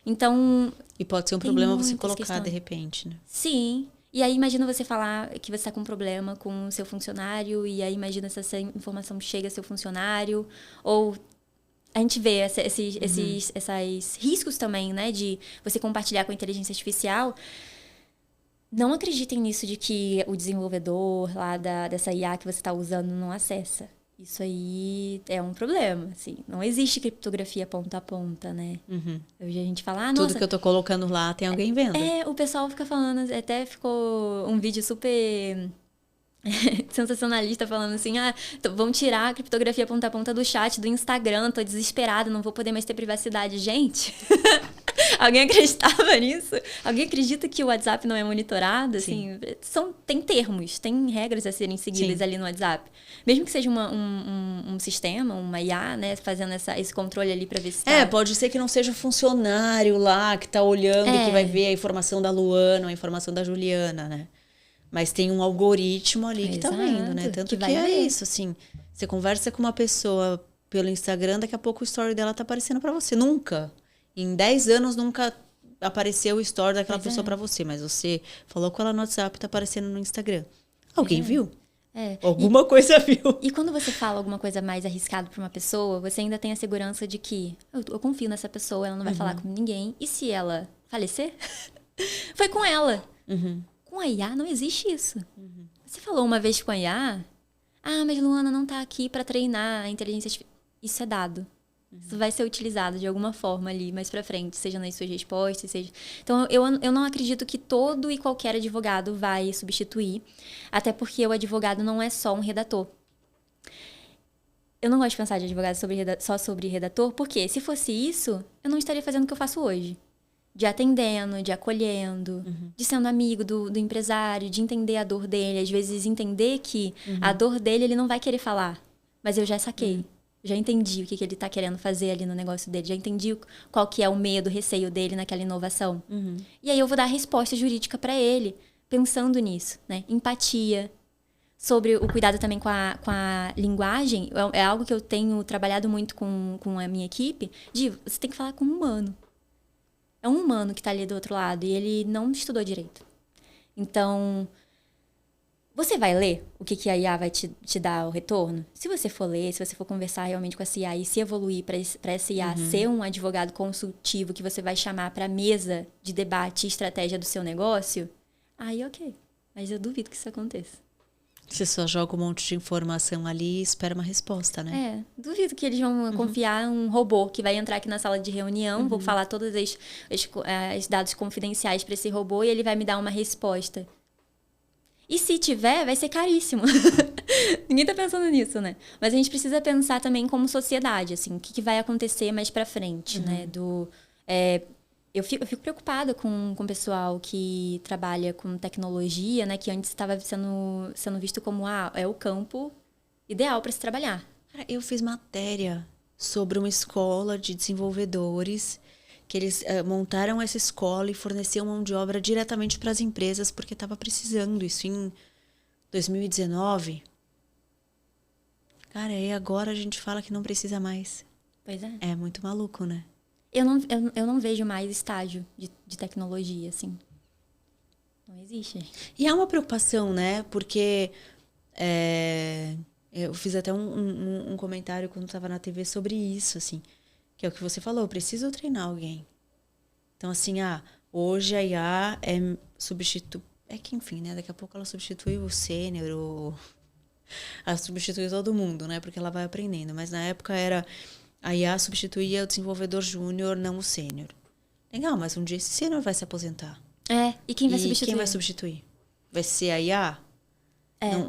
Então... E pode ser um problema você colocar questões. de repente, né? Sim. E aí imagina você falar que você está com um problema com o seu funcionário, e aí imagina se essa informação chega ao seu funcionário, ou a gente vê esses riscos também, né, de você compartilhar com a inteligência artificial. Não acreditem nisso de que o desenvolvedor lá dessa IA que você está usando não acessa. Isso aí é um problema, assim. Não existe criptografia ponta a ponta, né? Hoje a gente fala, Tudo que eu tô colocando lá tem alguém vendo. O pessoal fica falando, até ficou um vídeo super sensacionalista falando assim, vão tirar a criptografia ponta a ponta do chat do Instagram, tô desesperada, não vou poder mais ter privacidade. Gente, alguém acreditava nisso? Alguém acredita que o WhatsApp não é monitorado? Assim, tem termos, tem regras a serem seguidas ali no WhatsApp. Mesmo que seja um sistema, uma IA, né, fazendo esse controle ali para ver se tá... pode ser que não seja o funcionário lá que tá olhando e que vai ver a informação da Luana, a informação da Juliana, né? Mas tem um algoritmo ali que tá vendo, né? Tanto que é isso, assim. Você conversa com uma pessoa pelo Instagram, daqui a pouco o story dela tá aparecendo pra você. Nunca. Em 10 anos, nunca apareceu o story daquela pessoa pra você. Mas você falou com ela no WhatsApp, tá aparecendo no Instagram. Alguém viu? Alguma coisa viu. E quando você fala alguma coisa mais arriscada pra uma pessoa, você ainda tem a segurança de que eu confio nessa pessoa, ela não vai falar com ninguém. E se ela falecer? Foi com ela. Com a IA não existe isso. Você falou uma vez com a IA, mas Luana não tá aqui para treinar a inteligência artificial. Isso é dado. Isso vai ser utilizado de alguma forma ali mais para frente, seja nas suas respostas, seja... Então, eu não acredito que todo e qualquer advogado vai substituir, até porque o advogado não é só um redator. Eu não gosto de pensar de advogado só sobre redator, porque se fosse isso, eu não estaria fazendo o que eu faço hoje. De atendendo, de acolhendo, de sendo amigo do empresário, de entender a dor dele. Às vezes entender que a dor dele ele não vai querer falar. Mas eu já saquei. Já entendi o que ele está querendo fazer ali no negócio dele. Já entendi qual que é o medo, o receio dele naquela inovação. E aí eu vou dar a resposta jurídica para ele, pensando nisso, né? Empatia. Sobre o cuidado também com a linguagem. É algo que eu tenho trabalhado muito com a minha equipe. Você tem que falar com um humano. É um humano que está ali do outro lado e ele não estudou direito. Então, você vai ler o que a IA vai te dar o retorno? Se você for ler, se você for conversar realmente com essa IA e se evoluir para essa IA ser um advogado consultivo que você vai chamar para a mesa de debate e estratégia do seu negócio, aí ok. Mas eu duvido que isso aconteça. Você só joga um monte de informação ali e espera uma resposta, né? Duvido que eles vão confiar um robô que vai entrar aqui na sala de reunião, vou falar todos os dados confidenciais para esse robô e ele vai me dar uma resposta. E se tiver, vai ser caríssimo. Ninguém tá pensando nisso, né? Mas a gente precisa pensar também como sociedade, assim, o que vai acontecer mais pra frente, né? Eu fico preocupada com o pessoal que trabalha com tecnologia, né? Que antes estava sendo visto como é o campo ideal para se trabalhar. Eu fiz matéria sobre uma escola de desenvolvedores que eles montaram essa escola e forneciam mão de obra diretamente para as empresas porque estava precisando. Isso em 2019. Cara, e agora a gente fala que não precisa mais. Pois é. É muito maluco, né? Eu não vejo mais estágio de tecnologia, assim. Não existe. E há uma preocupação, né? Porque eu fiz até um comentário quando estava na TV sobre isso, assim. Que é o que você falou, eu preciso treinar alguém. Então, assim, hoje a IA substitui... É que, enfim, né? Daqui a pouco ela substitui o sênior, ela substitui todo mundo, né? Porque ela vai aprendendo. Mas na época a IA substituía o desenvolvedor júnior, não o sênior. Legal, mas um dia esse sênior vai se aposentar. E quem vai substituir? Quem vai substituir? Vai ser a IA?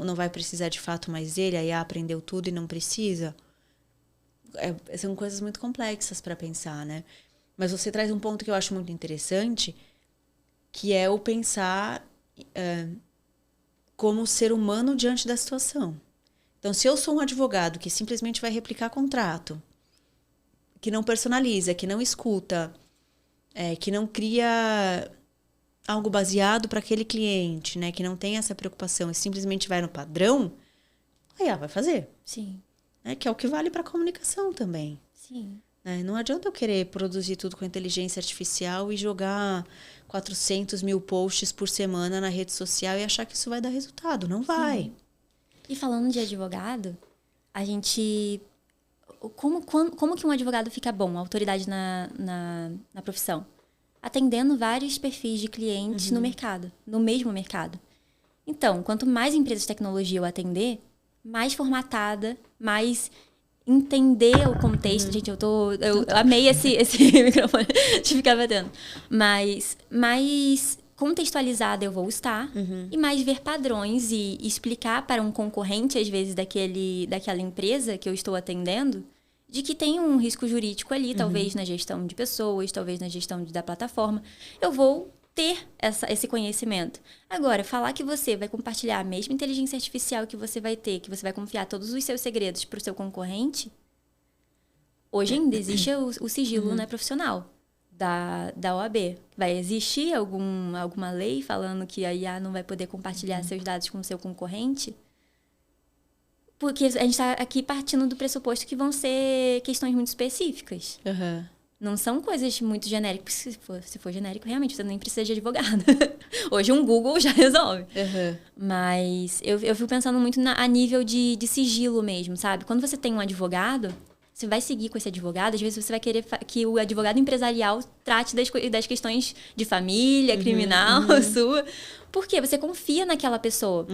Não vai precisar de fato mais dele? A IA aprendeu tudo e não precisa? São coisas muito complexas para pensar, né? Mas você traz um ponto que eu acho muito interessante, que é o pensar como ser humano diante da situação. Então, se eu sou um advogado que simplesmente vai replicar contrato, que não personaliza, que não escuta, que não cria algo baseado para aquele cliente, né? Que não tem essa preocupação e simplesmente vai no padrão, a IA vai fazer. Sim. Que é o que vale para a comunicação também. Sim. Não adianta eu querer produzir tudo com inteligência artificial e jogar 400 mil posts por semana na rede social e achar que isso vai dar resultado. Não vai. Sim. E falando de advogado, a gente... Como que um advogado fica bom, autoridade na profissão? Atendendo vários perfis de clientes no mercado, no mesmo mercado. Então, quanto mais empresas de tecnologia eu atender, mais formatada, mais entender o contexto. Gente, eu amei esse microfone de ficar batendo. Mas mais contextualizada eu vou estar, e mais ver padrões e explicar para um concorrente, às vezes, daquela empresa que eu estou atendendo, de que tem um risco jurídico ali, talvez na gestão de pessoas, talvez na gestão da plataforma. Eu vou ter esse conhecimento. Agora, falar que você vai compartilhar a mesma inteligência artificial que você vai ter, que você vai confiar todos os seus segredos para o seu concorrente, hoje ainda existe o sigilo, né, profissional da OAB. Vai existir alguma lei falando que a IA não vai poder compartilhar seus dados com o seu concorrente? Porque a gente está aqui partindo do pressuposto que vão ser questões muito específicas. Não são coisas muito genéricas. Se for genérico, realmente, você nem precisa de advogado. Hoje um Google já resolve. Mas eu fico pensando muito a nível de sigilo mesmo, sabe? Quando você tem um advogado, você vai seguir com esse advogado, às vezes você vai querer que o advogado empresarial trate das questões de família, criminal, sua. Por quê? Você confia naquela pessoa.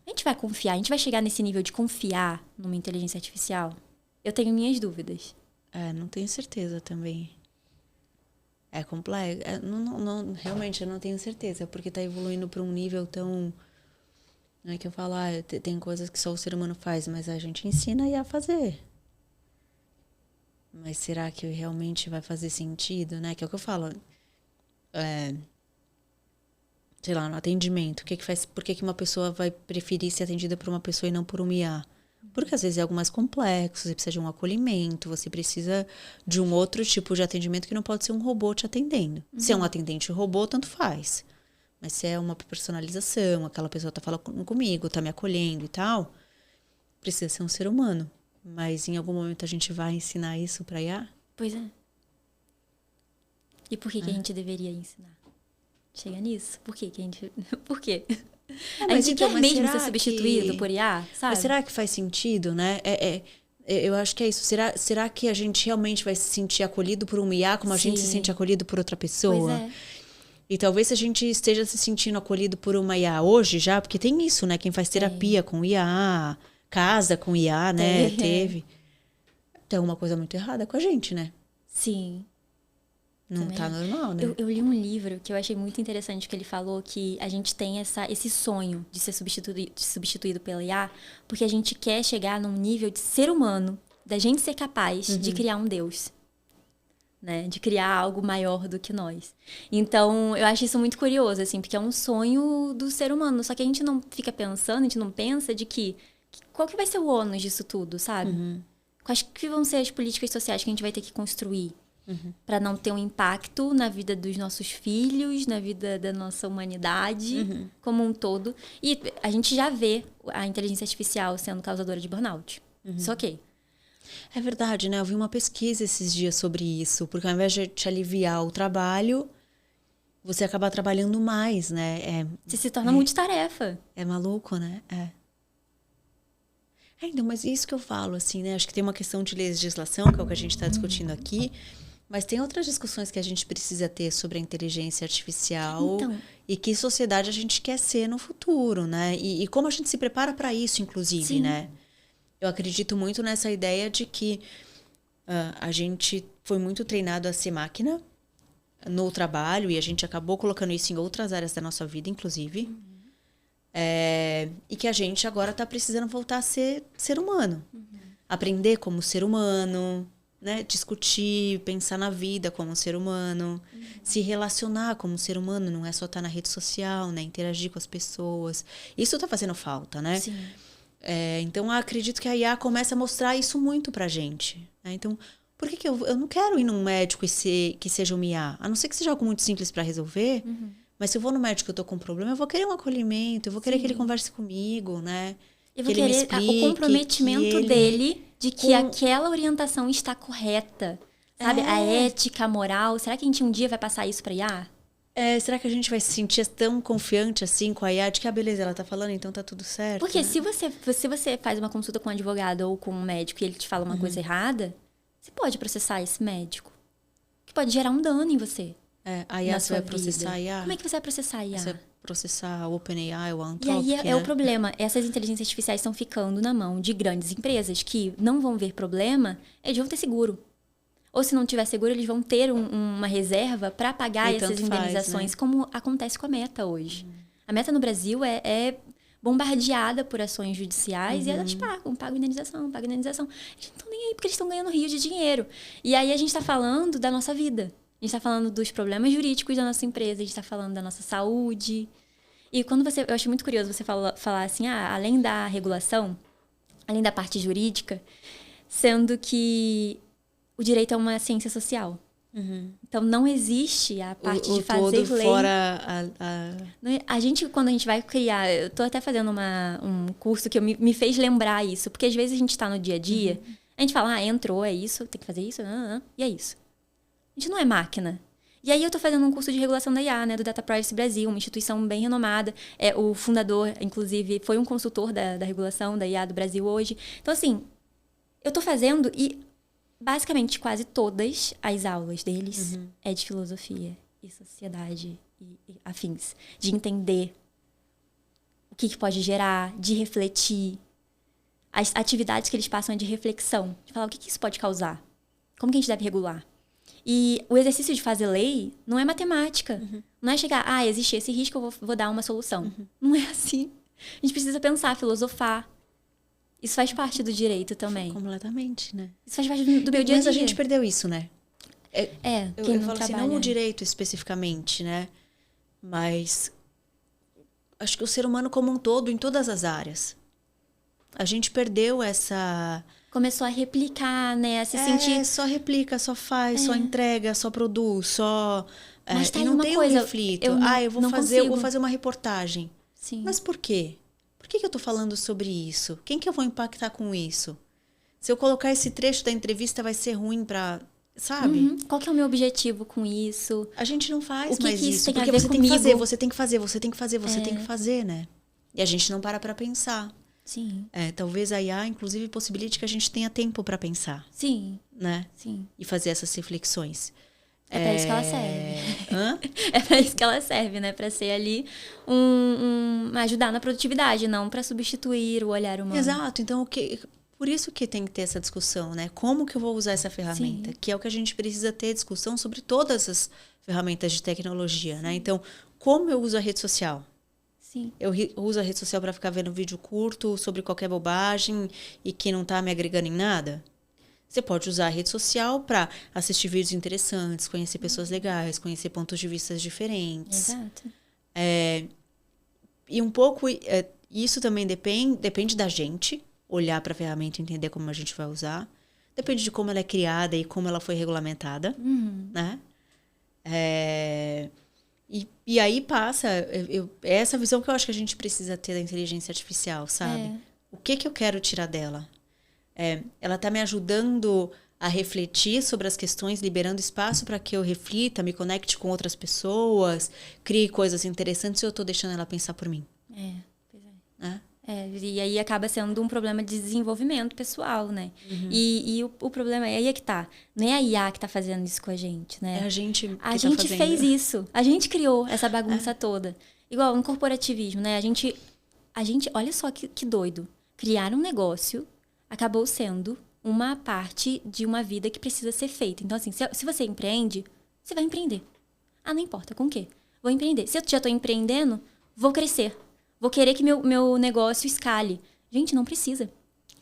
A gente vai confiar, a gente vai chegar nesse nível de confiar numa inteligência artificial? Eu tenho minhas dúvidas. Não tenho certeza também. É complexo. Realmente, eu não tenho certeza, porque está evoluindo para um nível tão... Não é que eu falo, tem coisas que só o ser humano faz, mas a gente ensina a fazer. Mas será que realmente vai fazer sentido, né? Que é o que eu falo. Sei lá, no atendimento. Por que uma pessoa vai preferir ser atendida por uma pessoa e não por uma IA? Porque às vezes é algo mais complexo, você precisa de um acolhimento, você precisa de um outro tipo de atendimento que não pode ser um robô te atendendo. Se é um atendente robô, tanto faz. Mas se é uma personalização, aquela pessoa tá falando comigo, tá me acolhendo e tal, precisa ser um ser humano. Mas em algum momento a gente vai ensinar isso pra IA? Pois é. E por que a gente deveria ensinar? Chega nisso? Por que a gente... Por quê? A gente quer mesmo ser substituído por IA, sabe? Mas será que faz sentido, né? Eu acho que é isso. Será que a gente realmente vai se sentir acolhido por uma IA como a gente se sente acolhido por outra pessoa? Pois é. E talvez se a gente esteja se sentindo acolhido por uma IA hoje já, porque tem isso, né? Quem faz terapia com IA, casa com IA, né? Teve. Tem alguma coisa muito errada com a gente, né? Sim. Não tá normal, né? Eu li um livro que eu achei muito interessante, que ele falou que a gente tem esse sonho de ser substituído pela IA, porque a gente quer chegar num nível de ser humano, da gente ser capaz de criar um Deus, né? De criar algo maior do que nós. Então, eu acho isso muito curioso, assim, porque é um sonho do ser humano, só que a gente não fica pensando, a gente não pensa de qual que vai ser o ônus disso tudo, sabe? Quais que vão ser as políticas sociais que a gente vai ter que construir? Para não ter um impacto na vida dos nossos filhos, na vida da nossa humanidade como um todo. E a gente já vê a inteligência artificial sendo causadora de burnout. Isso ok. É verdade, né? Eu vi uma pesquisa esses dias sobre isso. Porque ao invés de te aliviar o trabalho, você acaba trabalhando mais, né? Você se torna multitarefa. É maluco, né? Então, mas isso que eu falo, assim, né? Acho que tem uma questão de legislação, que é o que a gente está discutindo aqui. Mas tem outras discussões que a gente precisa ter sobre a inteligência artificial e que sociedade a gente quer ser no futuro, né? E como a gente se prepara para isso, inclusive, né? Eu acredito muito nessa ideia de que a gente foi muito treinado a ser máquina no trabalho e a gente acabou colocando isso em outras áreas da nossa vida, inclusive. E que a gente agora está precisando voltar a ser humano. Aprender como ser humano... Né? Discutir, pensar na vida como um ser humano, se relacionar como um ser humano, não é só estar na rede social, né? Interagir com as pessoas. Isso tá fazendo falta, né? Sim. Então, eu acredito que a IA começa a mostrar isso muito pra gente. Né? Então, por que eu não quero ir num médico que seja uma IA? A não ser que seja algo muito simples para resolver, mas se eu vou no médico e eu tô com um problema, eu vou querer um acolhimento, eu vou querer que ele converse comigo, né? Eu vou querer o comprometimento dele de que aquela orientação está correta. Sabe? A ética, a moral. Será que a gente um dia vai passar isso para IA? Será que a gente vai se sentir tão confiante assim com a IA de que, beleza, ela tá falando, então tá tudo certo? Porque né? se você faz uma consulta com um advogado ou com um médico e ele te fala uma coisa errada, você pode processar esse médico. Que pode gerar um dano em você. A IA você vai processar a IA? Como é que você vai processar a IA? Você vai processar o OpenAI ou a Anthropic, E aí é o problema. Essas inteligências artificiais estão ficando na mão de grandes empresas que não vão ver problema, eles vão ter seguro. Ou se não tiver seguro, eles vão ter uma reserva para pagar E essas tanto faz, indenizações, né? como acontece com a Meta hoje. A Meta no Brasil é bombardeada por ações judiciais e elas pagam indenização, pagam indenização. Eles não estão nem aí porque eles estão ganhando rios de dinheiro. E aí a gente está falando da nossa vida. A gente está falando dos problemas jurídicos da nossa empresa, a gente está falando da nossa saúde. E quando eu acho muito curioso você falar assim, além da regulação, além da parte jurídica, sendo que o direito é uma ciência social. Então, não existe a parte de fazer todo lei. Fora A gente, quando a gente vai criar... Eu tô até fazendo um curso que me fez lembrar isso. Porque, às vezes, a gente tá no dia a dia, a gente fala, entrou, é isso, tem que fazer isso, e é isso. A gente não é máquina. E aí, eu tô fazendo um curso de regulação da IA, né, do Data Privacy Brasil, uma instituição bem renomada. O fundador, inclusive, foi um consultor da regulação da IA do Brasil hoje. Então, assim, eu tô fazendo e... Basicamente, quase todas as aulas deles é de filosofia e sociedade e afins. De entender o que pode gerar, de refletir. As atividades que eles passam é de reflexão. De falar o que isso pode causar. Como que a gente deve regular. E o exercício de fazer lei não é matemática. Não é chegar, existe esse risco, eu vou dar uma solução. Não é assim. A gente precisa pensar, filosofar. Isso faz parte do direito também. Completamente, né? Isso faz parte do meu dia a dia. Mas a gente perdeu isso, né? Quem Eu não falo assim, trabalha. não o direito especificamente, né? Mas acho que o ser humano como um todo, em todas as áreas. A gente perdeu essa... Começou a replicar, né? A se sentir... só replica, só faz, só entrega, só produz, só... Mas tá e aí não uma tem coisa, um reflito. eu não- eu vou não fazer consigo. uma reportagem. Sim. Mas por quê? Por que eu tô falando sobre isso? Quem que eu vou impactar com isso? Se eu colocar esse trecho da entrevista, vai ser ruim pra... Sabe? Qual que é o meu objetivo com isso? A gente não faz O que mais que isso isso. tem a Porque ver você tem que fazer, comigo? você tem que fazer, você tem que fazer, você tem que fazer, né? E a gente não para pra pensar. Sim. Talvez a IA, inclusive, possibilite que a gente tenha tempo pra pensar, Sim. né? Sim. E fazer essas reflexões. É pra isso que ela serve. Hã? É pra isso que ela serve, né? Pra ser ali ajudar na produtividade, não pra substituir o olhar humano. Exato. Então, por isso que tem que ter essa discussão, né? Como que eu vou usar essa ferramenta? Sim. Que é o que a gente precisa ter discussão sobre todas as ferramentas de tecnologia, né? Então, como eu uso a rede social? Sim. Eu uso a rede social para ficar vendo vídeo curto sobre qualquer bobagem e que não tá me agregando em nada? Você pode usar a rede social para assistir vídeos interessantes, conhecer pessoas legais, conhecer pontos de vista diferentes. Exato. E um pouco, isso também depende da gente, olhar para a ferramenta e entender como a gente vai usar. Depende de como ela é criada e como ela foi regulamentada, né? E aí passa essa visão que eu acho que a gente precisa ter da inteligência artificial, sabe? O que eu quero tirar dela? Ela está me ajudando a refletir sobre as questões, liberando espaço para que eu reflita, me conecte com outras pessoas, crie coisas interessantes, ou eu estou deixando ela pensar por mim? Pois é. Né? E aí acaba sendo um problema de desenvolvimento pessoal, né? E o problema aí é que tá. Não é a IA que tá fazendo isso com a gente, né? É a gente que A gente fez isso. A gente criou essa bagunça toda. Igual no corporativismo, né? A gente olha só que doido. Criar um negócio acabou sendo uma parte de uma vida que precisa ser feita. Então, assim, se você empreende, você vai empreender. Não importa com o quê. Vou empreender. Se eu já estou empreendendo, vou crescer. Vou querer que meu negócio escale. Gente, não precisa.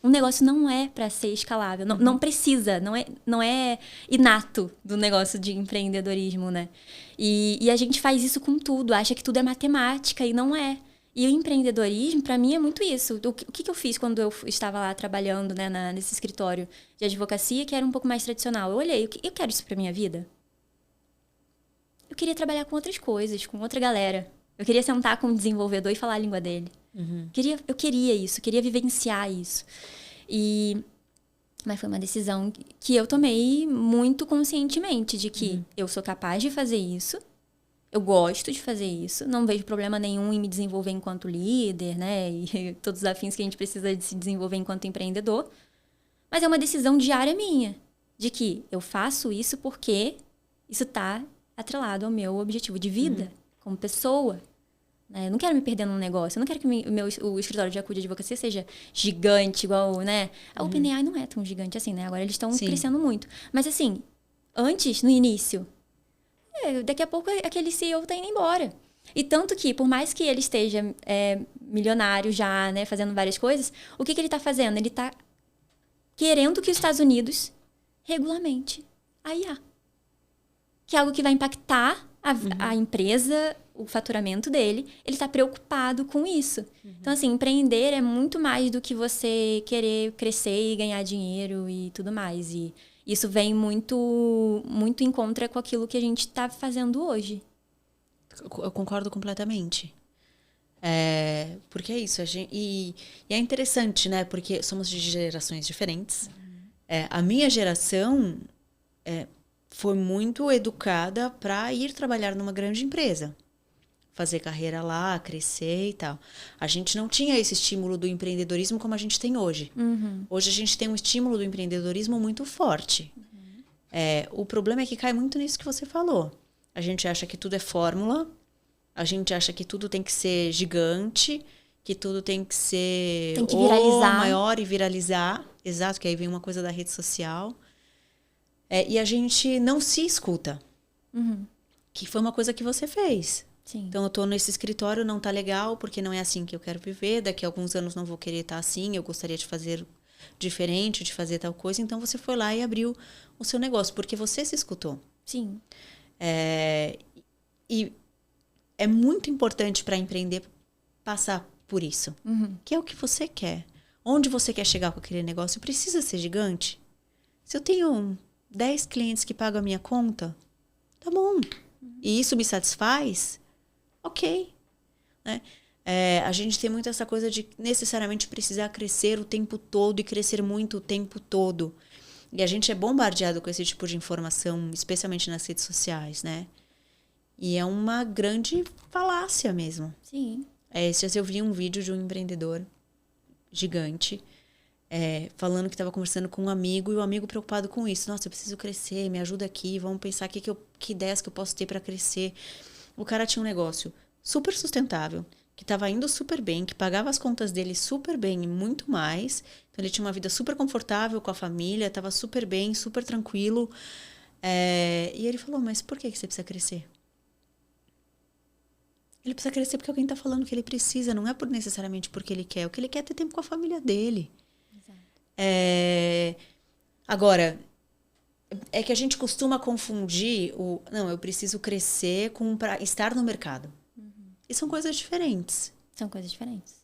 Um negócio não é para ser escalável. Não precisa. Não é inato do negócio de empreendedorismo, né? E a gente faz isso com tudo. Acha que tudo é matemática e não é. E o empreendedorismo, para mim, é muito isso. O que eu fiz quando eu estava lá trabalhando, né, nesse escritório de advocacia, que era um pouco mais tradicional? Eu olhei, eu quero isso para minha vida? Eu queria trabalhar com outras coisas, com outra galera. Eu queria sentar com um desenvolvedor e falar a língua dele. Eu queria isso, queria vivenciar isso. Mas foi uma decisão que eu tomei muito conscientemente, de que eu sou capaz de fazer isso. Eu gosto de fazer isso, não vejo problema nenhum em me desenvolver enquanto líder, né? E todos os afins que a gente precisa de se desenvolver enquanto empreendedor. Mas é uma decisão diária minha, de que eu faço isso porque isso está atrelado ao meu objetivo de vida, como pessoa. Né? Eu não quero me perder num negócio, eu não quero que o escritório de advocacia seja gigante, igual, né? A OpenAI não é tão gigante assim, né? Agora eles estão crescendo muito. Mas assim, antes, no início. Daqui a pouco aquele CEO tá indo embora. E tanto que, por mais que ele esteja milionário já, né, fazendo várias coisas, o que ele tá fazendo? Ele tá querendo que os Estados Unidos regulamente a IA. Que é algo que vai impactar a empresa, o faturamento dele. Ele tá preocupado com isso. Então, assim, empreender é muito mais do que você querer crescer e ganhar dinheiro e tudo mais. E isso vem muito, muito em contra com aquilo que a gente tá fazendo hoje. Eu concordo completamente. Porque é isso. E é interessante, né? Porque somos de gerações diferentes. A minha geração foi muito educada para ir trabalhar numa grande empresa. Fazer carreira lá, crescer e tal. A gente não tinha esse estímulo do empreendedorismo como a gente tem hoje. Hoje a gente tem um estímulo do empreendedorismo muito forte. O problema é que cai muito nisso que você falou. A gente acha que tudo é fórmula, a gente acha que tudo tem que ser gigante, que tudo tem que ser tem que viralizar. Maior e viralizar. Exato, que aí vem uma coisa da rede social. E a gente não se escuta. Que foi uma coisa que você fez. Sim. Então, eu tô nesse escritório, não tá legal, porque não é assim que eu quero viver. Daqui a alguns anos não vou querer estar assim, eu gostaria de fazer diferente, de fazer tal coisa. Então, você foi lá e abriu o seu negócio, porque você se escutou. Sim. E é muito importante para empreender passar por isso. Que é o que você quer. Onde você quer chegar com aquele negócio precisa ser gigante. Se eu tenho 10 clientes que pagam a minha conta, tá bom. E isso me satisfaz, ok. Né? A gente tem muito essa coisa de necessariamente precisar crescer o tempo todo e crescer muito o tempo todo. E a gente é bombardeado com esse tipo de informação, especialmente nas redes sociais, né? E é uma grande falácia mesmo. Sim. Esses dias eu vi um vídeo de um empreendedor gigante falando que estava conversando com um amigo e o amigo preocupado com isso. Nossa, eu preciso crescer, me ajuda aqui, vamos pensar que ideias que eu posso ter para crescer. O cara tinha um negócio super sustentável, que estava indo super bem, que pagava as contas dele super bem e muito mais. Então ele tinha uma vida super confortável com a família, estava super bem, super tranquilo. E ele falou, mas por que você precisa crescer? Ele precisa crescer porque alguém está falando que ele precisa, não é necessariamente porque ele quer. O que ele quer é ter tempo com a família dele. Agora, é que a gente costuma confundir não, eu preciso crescer para estar no mercado. E são coisas diferentes. São coisas diferentes.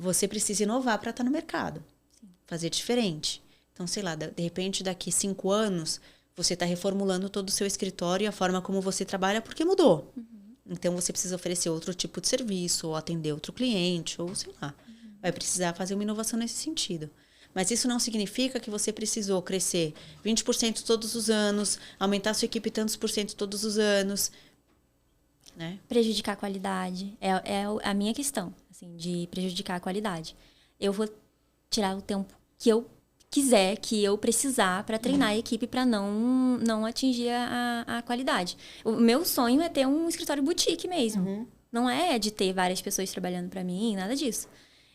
Você precisa inovar para estar no mercado. Sim. Fazer diferente. Então, sei lá, de repente, daqui 5 anos, você está reformulando todo o seu escritório e a forma como você trabalha porque mudou. Então, você precisa oferecer outro tipo de serviço, ou atender outro cliente, ou sei lá. Vai precisar fazer uma inovação nesse sentido. Mas isso não significa que você precisou crescer 20% todos os anos, aumentar sua equipe tantos por cento todos os anos. Né? Prejudicar a qualidade. É a minha questão, assim, de prejudicar a qualidade. Eu vou tirar o tempo que eu quiser, que eu precisar para treinar a equipe para não atingir a qualidade. O meu sonho é ter um escritório boutique mesmo. Não é de ter várias pessoas trabalhando para mim, nada disso.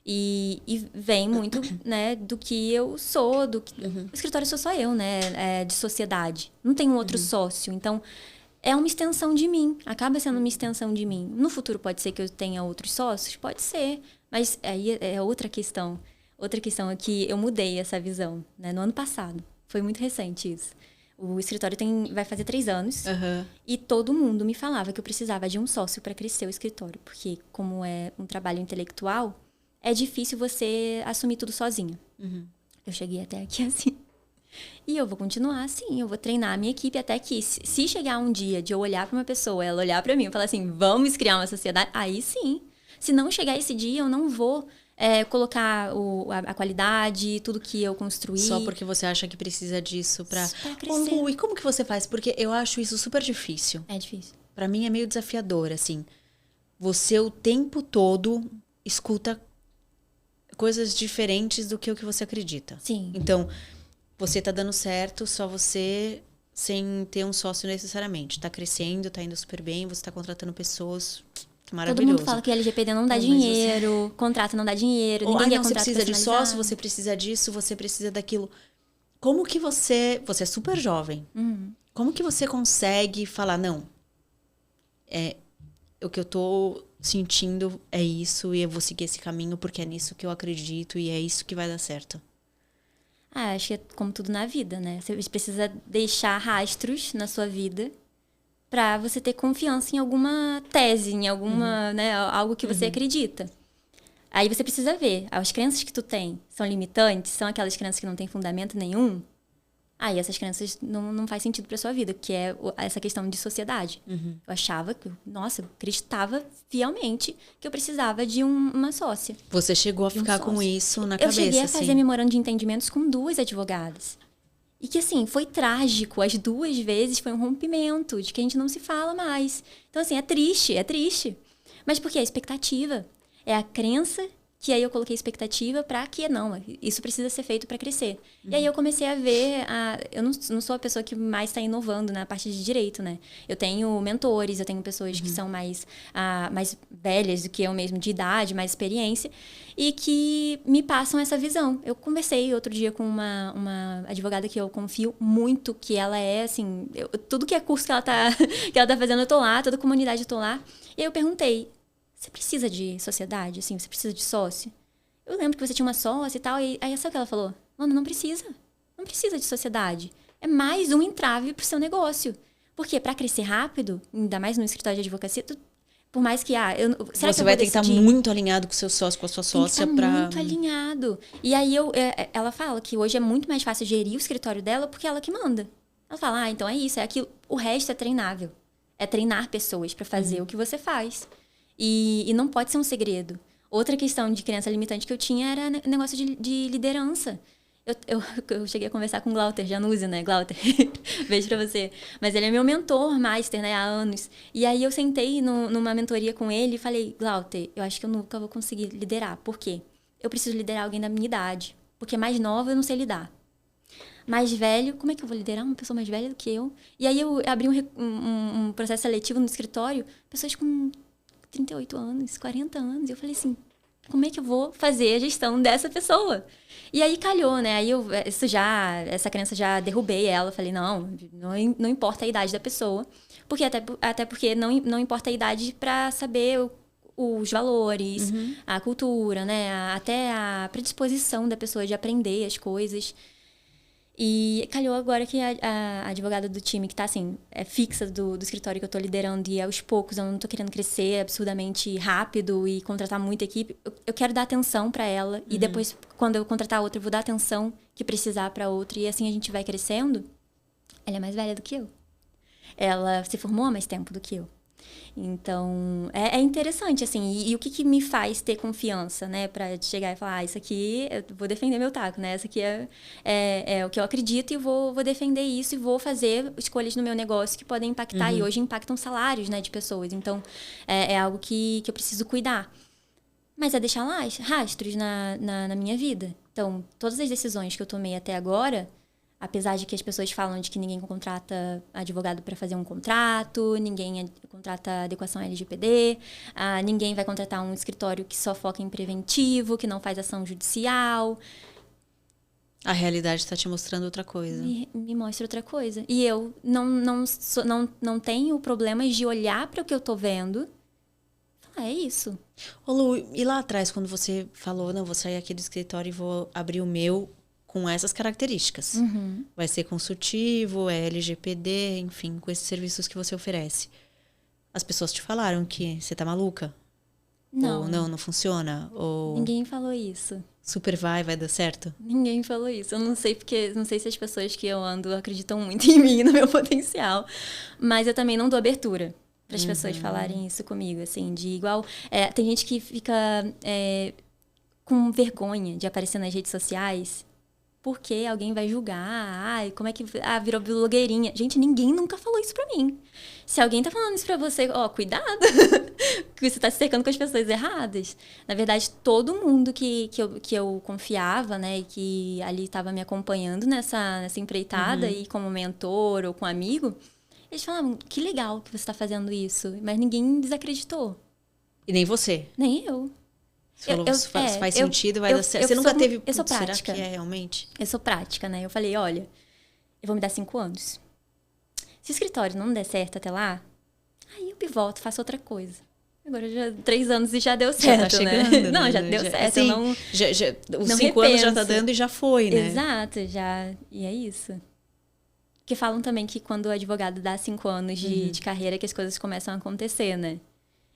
E vem muito, né, do que eu sou, o escritório sou só eu, né, de sociedade. Não tem um outro sócio, então é uma extensão de mim, acaba sendo uma extensão de mim. No futuro pode ser que eu tenha outros sócios? Pode ser, mas aí é outra questão. Outra questão é que eu mudei essa visão, né, no ano passado. Foi muito recente isso. O escritório vai fazer 3 anos e todo mundo me falava que eu precisava de um sócio para crescer o escritório, porque como é um trabalho intelectual, é difícil você assumir tudo sozinha. Eu cheguei até aqui assim. E eu vou continuar assim, eu vou treinar a minha equipe até que, se chegar um dia de eu olhar para uma pessoa, ela olhar para mim e falar assim, vamos criar uma sociedade, aí sim. Se não chegar esse dia, eu não vou colocar a qualidade, tudo que eu construí. Só porque você acha que precisa disso pra crescer. Lu, e como que você faz? Porque eu acho isso super difícil. É difícil. Pra mim é meio desafiador, assim. Você o tempo todo escuta coisas diferentes do que o que você acredita. Sim. Então, você tá dando certo, só você, sem ter um sócio necessariamente. Tá crescendo, tá indo super bem, você tá contratando pessoas, maravilhoso. Todo mundo fala que LGPD não dá dinheiro, contrato não dá dinheiro, ninguém quer contrato você precisa de sócio, você precisa disso, você precisa daquilo. Como que você é super jovem. Como que você consegue falar, não, o que eu tô sentindo é isso e eu vou seguir esse caminho porque é nisso que eu acredito e é isso que vai dar certo? Acho que é como tudo na vida, né? Você precisa deixar rastros na sua vida pra você ter confiança em alguma tese, em alguma, né, algo que você acredita. Aí você precisa ver, as crenças que tu tem são limitantes, são aquelas crenças que não têm fundamento nenhum. Aí essas crenças não faz sentido pra sua vida, que é essa questão de sociedade. Eu achava que, nossa, eu acreditava fielmente que eu precisava de uma sócia. Você chegou a ficar com sócio. isso na Eu cabeça, cheguei a fazer assim. memorando de entendimentos com 2 advogadas. E que, assim, foi trágico. As 2 vezes foi um rompimento de que a gente não se fala mais. Então, assim, é triste. Mas por quê? A expectativa. É a crença que aí eu coloquei expectativa para que não, isso precisa ser feito para crescer. E aí eu comecei a ver, eu não sou a pessoa que mais está inovando na parte de direito, né? Eu tenho mentores, eu tenho pessoas que são mais velhas do que eu mesmo, de idade, mais experiência, e que me passam essa visão. Eu conversei outro dia com uma advogada que eu confio muito, que ela é, assim, tudo que é curso que ela tá fazendo, eu tô lá, toda comunidade eu tô lá. E aí eu perguntei, você precisa de sociedade, assim? Você precisa de sócio? Eu lembro que você tinha uma sócia e tal. E aí sabe o que ela falou? Mano, não precisa. Não precisa de sociedade. É mais um entrave pro seu negócio. Porque para crescer rápido, ainda mais no escritório de advocacia, por mais que... será Você que eu vai vou ter que estar decidir? muito alinhado com o seu sócio, com a sua sócia Tem que estar pra... muito alinhado. E aí ela fala que hoje é muito mais fácil gerir o escritório dela porque é ela que manda. Ela fala, então é isso, é aquilo. O resto é treinável. É treinar pessoas para fazer o que você faz. E não pode ser um segredo. Outra questão de crença limitante que eu tinha era negócio de liderança. Eu cheguei a conversar com o Glauter Januzzi, né? Glauter, beijo pra você. Mas ele é meu mentor master, né? Há anos. E aí eu sentei numa mentoria com ele e falei, Glauter, eu acho que eu nunca vou conseguir liderar. Por quê? Eu preciso liderar alguém da minha idade. Porque mais nova eu não sei lidar. Mais velho, como é que eu vou liderar uma pessoa mais velha do que eu? E aí eu abri um processo seletivo no escritório, pessoas com 38 anos, 40 anos. E eu falei assim, como é que eu vou fazer a gestão dessa pessoa? E aí calhou, né? Aí essa crença já derrubei ela. Falei, não importa a idade da pessoa. Porque até porque não importa a idade para saber os valores, a cultura, né? Até a predisposição da pessoa de aprender as coisas. E calhou agora que a advogada do time, que tá assim, é fixa do escritório que eu tô liderando, e aos poucos eu não tô querendo crescer absurdamente rápido e contratar muita equipe. Eu quero dar atenção para ela, e depois, quando eu contratar outra, eu vou dar atenção que precisar para outra, e assim a gente vai crescendo. Ela é mais velha do que eu. Ela se formou há mais tempo do que eu. Então, é interessante, assim. E o que me faz ter confiança, né? Pra chegar e falar, isso aqui, eu vou defender meu taco, né? Isso aqui é o que eu acredito e vou defender isso e vou fazer escolhas no meu negócio que podem impactar. E hoje impactam salários, né, de pessoas. Então, é algo que eu preciso cuidar. Mas é deixar lá rastros na minha vida. Então, todas as decisões que eu tomei até agora... Apesar de que as pessoas falam de que ninguém contrata advogado para fazer um contrato, ninguém contrata adequação LGPD, ninguém vai contratar um escritório que só foca em preventivo, que não faz ação judicial. A realidade está te mostrando outra coisa. Me mostra outra coisa. E eu não tenho problemas de olhar para o que eu tô vendo. É isso. Ô Lu, e lá atrás, quando você falou, não, vou sair aqui do escritório e vou abrir o meu... com essas características. Vai ser consultivo, é LGPD, enfim, com esses serviços que você oferece. As pessoas te falaram que você tá maluca? Não. Ou não funciona? Ou Ninguém falou isso. super vai dar certo? Ninguém falou isso. Eu não sei se as pessoas que eu ando acreditam muito em mim, no meu potencial. Mas eu também não dou abertura para as pessoas falarem isso comigo, assim, de igual... tem gente que fica com vergonha de aparecer nas redes sociais... Porque alguém vai julgar, como é que virou blogueirinha. Gente, ninguém nunca falou isso pra mim. Se alguém tá falando isso pra você, cuidado, que você tá se cercando com as pessoas erradas. Na verdade, todo mundo que eu confiava, né, e que ali tava me acompanhando nessa empreitada, e como mentor ou com amigo, eles falavam, que legal que você tá fazendo isso. Mas ninguém desacreditou. E nem você? Nem eu. Você falou, faz sentido, vai dar certo. Você nunca teve... Eu sou prática. Será que é realmente? Eu sou prática, né? Eu falei, olha, eu vou me dar 5 anos. Se o escritório não der certo até lá, aí eu pivoto, faço outra coisa. Agora já 3 anos e já deu certo, já tá né? chegando, Não, né? já deu certo. Assim, Eu não, os não 5 anos já tá repenso. dando e já foi, né? Exato, já. E é isso. Porque falam também que quando o advogado dá 5 anos de carreira, que as coisas começam a acontecer, né?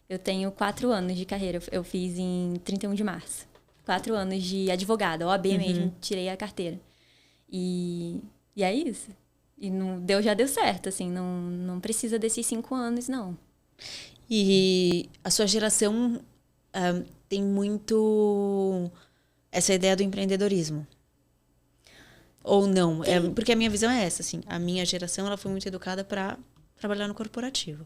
Eu tenho 4 anos de carreira. Eu fiz em 31 de março. 4 anos de advogada, OAB mesmo, tirei a carteira. E é isso. E já deu certo, assim, não precisa desses 5 anos, não. E a sua geração tem muito essa ideia do empreendedorismo. Ou não? Porque a minha visão é essa, assim. A minha geração, ela foi muito educada para trabalhar no corporativo.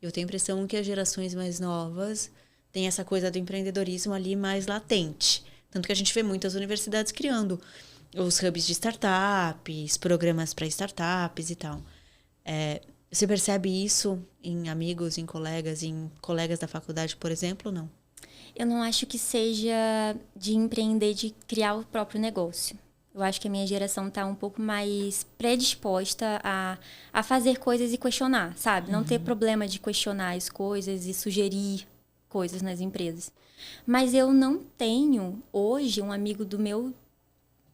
Eu tenho a impressão que as gerações mais novas têm essa coisa do empreendedorismo ali mais latente. Tanto que a gente vê muitas universidades criando os hubs de startups, programas para startups e tal. Você percebe isso em amigos, em colegas da faculdade, por exemplo, ou não? Eu não acho que seja de empreender, de criar o próprio negócio. Eu acho que a minha geração está um pouco mais predisposta a fazer coisas e questionar, sabe? Não ter problema de questionar as coisas e sugerir coisas nas empresas. Mas eu não tenho, hoje, um amigo do meu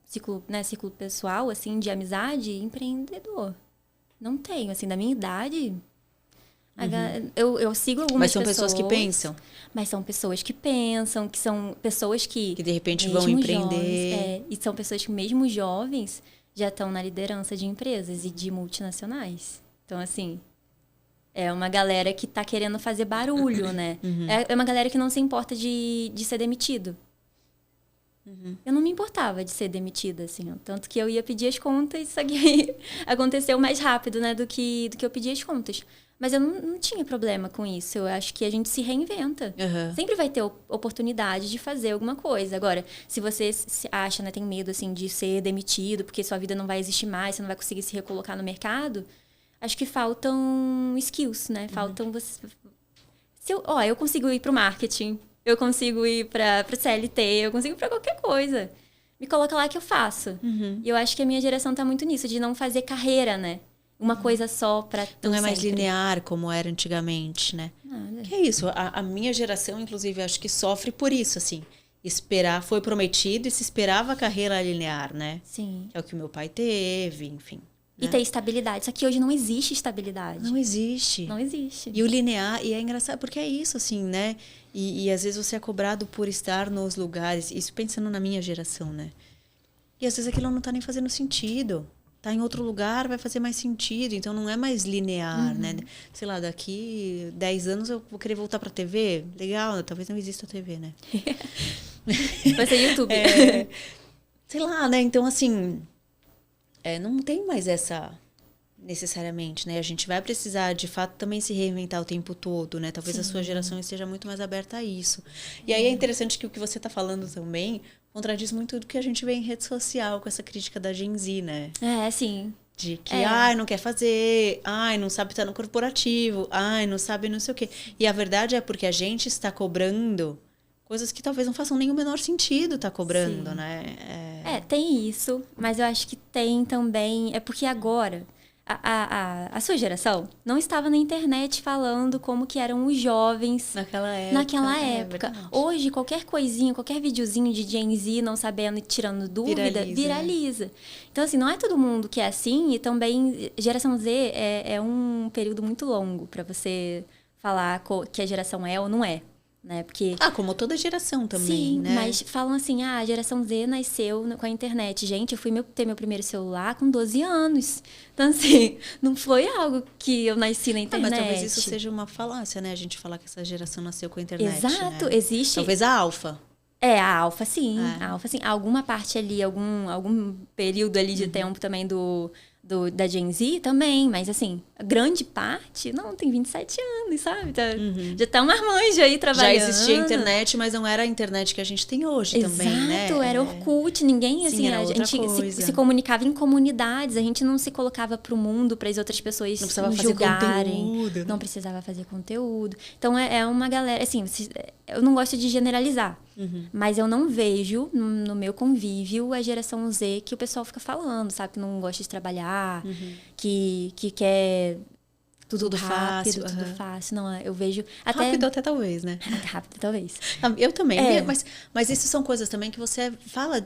ciclo pessoal, assim, de amizade, empreendedor. Não tenho, assim, da minha idade. Eu sigo algumas pessoas. Mas são pessoas que pensam. Mas são pessoas que pensam, que são pessoas que de repente vão empreender. Jovens, e são pessoas que, mesmo jovens, já estão na liderança de empresas e de multinacionais. Então, assim, é uma galera que está querendo fazer barulho, né? É uma galera que não se importa de ser demitido. Eu não me importava de ser demitida, assim. Tanto que eu ia pedir as contas, só que aconteceu mais rápido, né, do que eu pedi as contas. Mas eu não tinha problema com isso. Eu acho que a gente se reinventa. Sempre vai ter oportunidade de fazer alguma coisa. Agora, se você se acha, né, tem medo, assim, de ser demitido, porque sua vida não vai existir mais, você não vai conseguir se recolocar no mercado, acho que faltam skills, né? Faltam você... eu consigo ir pro marketing, eu consigo ir pro CLT, eu consigo ir pra qualquer coisa. Me coloca lá que eu faço. E eu acho que a minha geração tá muito nisso, de não fazer carreira, né? Uma coisa só pra... Não é mais linear como era antigamente, né? Nada. Que é isso. A minha geração, inclusive, acho que sofre por isso, assim. Foi prometido e se esperava a carreira linear, né? Sim. Que é o que o meu pai teve, enfim. E né? ter estabilidade. Só que hoje não existe estabilidade. Não existe. Não existe. E o linear, e é engraçado, porque é isso, assim, né? E às vezes você é cobrado por estar nos lugares, isso pensando na minha geração, né? E às vezes aquilo não tá nem fazendo sentido. Tá em outro lugar, vai fazer mais sentido. Então não é mais linear, né? Sei lá, daqui 10 anos eu vou querer voltar pra TV. Legal, talvez não exista a TV, né? Vai ser YouTube. Sei lá, né? Então, assim, não tem mais essa necessariamente, né? A gente vai precisar, de fato, também se reinventar o tempo todo, né? Talvez a sua geração esteja muito mais aberta a isso. E aí é interessante que o que você tá falando também contradiz muito do que a gente vê em rede social, com essa crítica da Gen Z, né? Sim. De que, não quer fazer, não sabe estar no corporativo, não sabe não sei o quê. E a verdade é porque a gente está cobrando coisas que talvez não façam nem o menor sentido tá cobrando, né? Tem isso, mas eu acho que tem também... É porque agora... A sua geração não estava na internet falando como que eram os jovens naquela época. Hoje, qualquer coisinha, qualquer videozinho de Gen Z não sabendo e tirando dúvida, viraliza. Então, assim, não é todo mundo que é assim. E também, geração Z é um período muito longo para você falar que a geração é ou não é. Né? Porque... como toda geração também, sim, né? Mas falam assim, a geração Z nasceu com a internet. Gente, eu fui ter meu primeiro celular com 12 anos. Então, assim, não foi algo que eu nasci na internet. Mas talvez isso seja uma falácia, né? A gente falar que essa geração nasceu com a internet, exato, né? Existe... Talvez a alfa. A alfa, sim. A alfa, sim. Alguma parte ali, algum período ali de tempo também da Gen Z também, mas assim, a grande parte, não, tem 27 anos, sabe? Já tá um marmanjo aí trabalhando. Já existia a internet, mas não era a internet que a gente tem hoje também, né? Exato, era Orkut, ninguém, assim, a gente se comunicava em comunidades, a gente não se colocava pro mundo, para as outras pessoas não precisava julgarem. Fazer conteúdo, né? Não precisava fazer conteúdo. Então, é uma galera, assim, eu não gosto de generalizar, mas eu não vejo no meu convívio a geração Z que o pessoal fica falando, sabe? Que não gosta de trabalhar, que quer tudo rápido, fácil. tudo fácil. Não, eu vejo... Até... Rápido até talvez, né? Rápido, talvez. Eu também, mas isso são coisas também que você fala...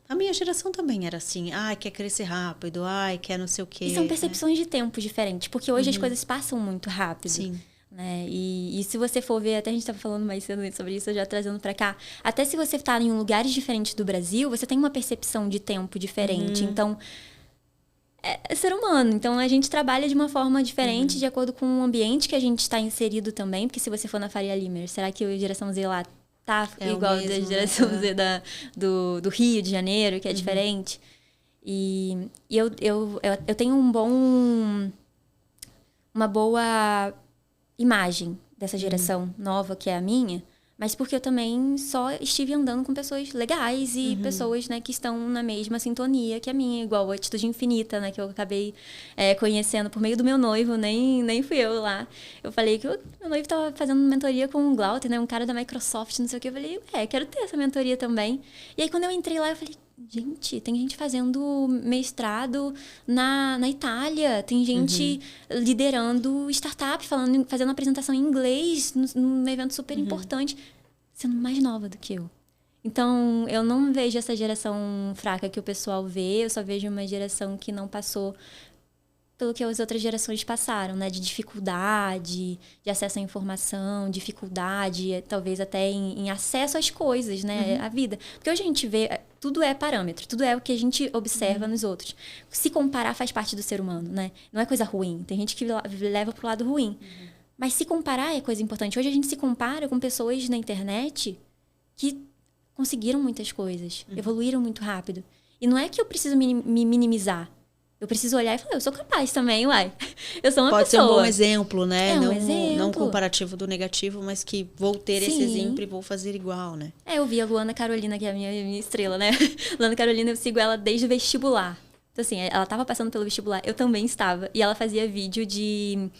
a minha geração também era assim. Ai, quer crescer rápido. Ai, quer não sei o quê. E são percepções de tempo diferentes. Porque hoje as coisas passam muito rápido. Sim. Né? E se você for ver, até a gente estava falando mais cedo sobre isso, eu já trazendo para cá. Até se você está em lugares diferentes do Brasil, você tem uma percepção de tempo diferente. Então... é ser humano, então a gente trabalha de uma forma diferente de acordo com o ambiente que a gente está inserido também, porque se você for na Faria Limer, será que a geração Z lá tá igual da geração Z do Rio de Janeiro, que é diferente? E eu tenho uma boa imagem dessa geração nova que é a minha, mas porque eu também só estive andando com pessoas legais e pessoas, né, que estão na mesma sintonia que a minha, igual a Atitude Infinita, né, que eu acabei conhecendo por meio do meu noivo, nem fui eu lá. Eu falei que o meu noivo estava fazendo mentoria com o Glauter, né, um cara da Microsoft, não sei o que. Eu falei, quero ter essa mentoria também. E aí, quando eu entrei lá, eu falei, gente, tem gente fazendo mestrado na Itália, tem gente liderando startup, fazendo apresentação em inglês num evento super importante, sendo mais nova do que eu. Então, eu não vejo essa geração fraca que o pessoal vê, eu só vejo uma geração que não passou pelo que as outras gerações passaram, né? De dificuldade, de acesso à informação, dificuldade, talvez até em acesso às coisas, né? A vida. Porque hoje a gente vê, tudo é parâmetro, tudo é o que a gente observa nos outros. Se comparar faz parte do ser humano, né? Não é coisa ruim. Tem gente que leva pro lado ruim. Mas se comparar é coisa importante. Hoje a gente se compara com pessoas na internet que conseguiram muitas coisas, evoluíram muito rápido. E não é que eu preciso me minimizar. Eu preciso olhar e falar, eu sou capaz também, uai. Eu sou uma pessoa. Pode ser um bom exemplo, né? É um exemplo. Não comparativo do negativo, mas que vou ter esse exemplo e vou fazer igual, né? Eu vi a Luana Carolina, que é a minha estrela, né? Luana Carolina, eu sigo ela desde o vestibular. Então, assim, ela estava passando pelo vestibular, eu também estava. E ela fazia vídeo de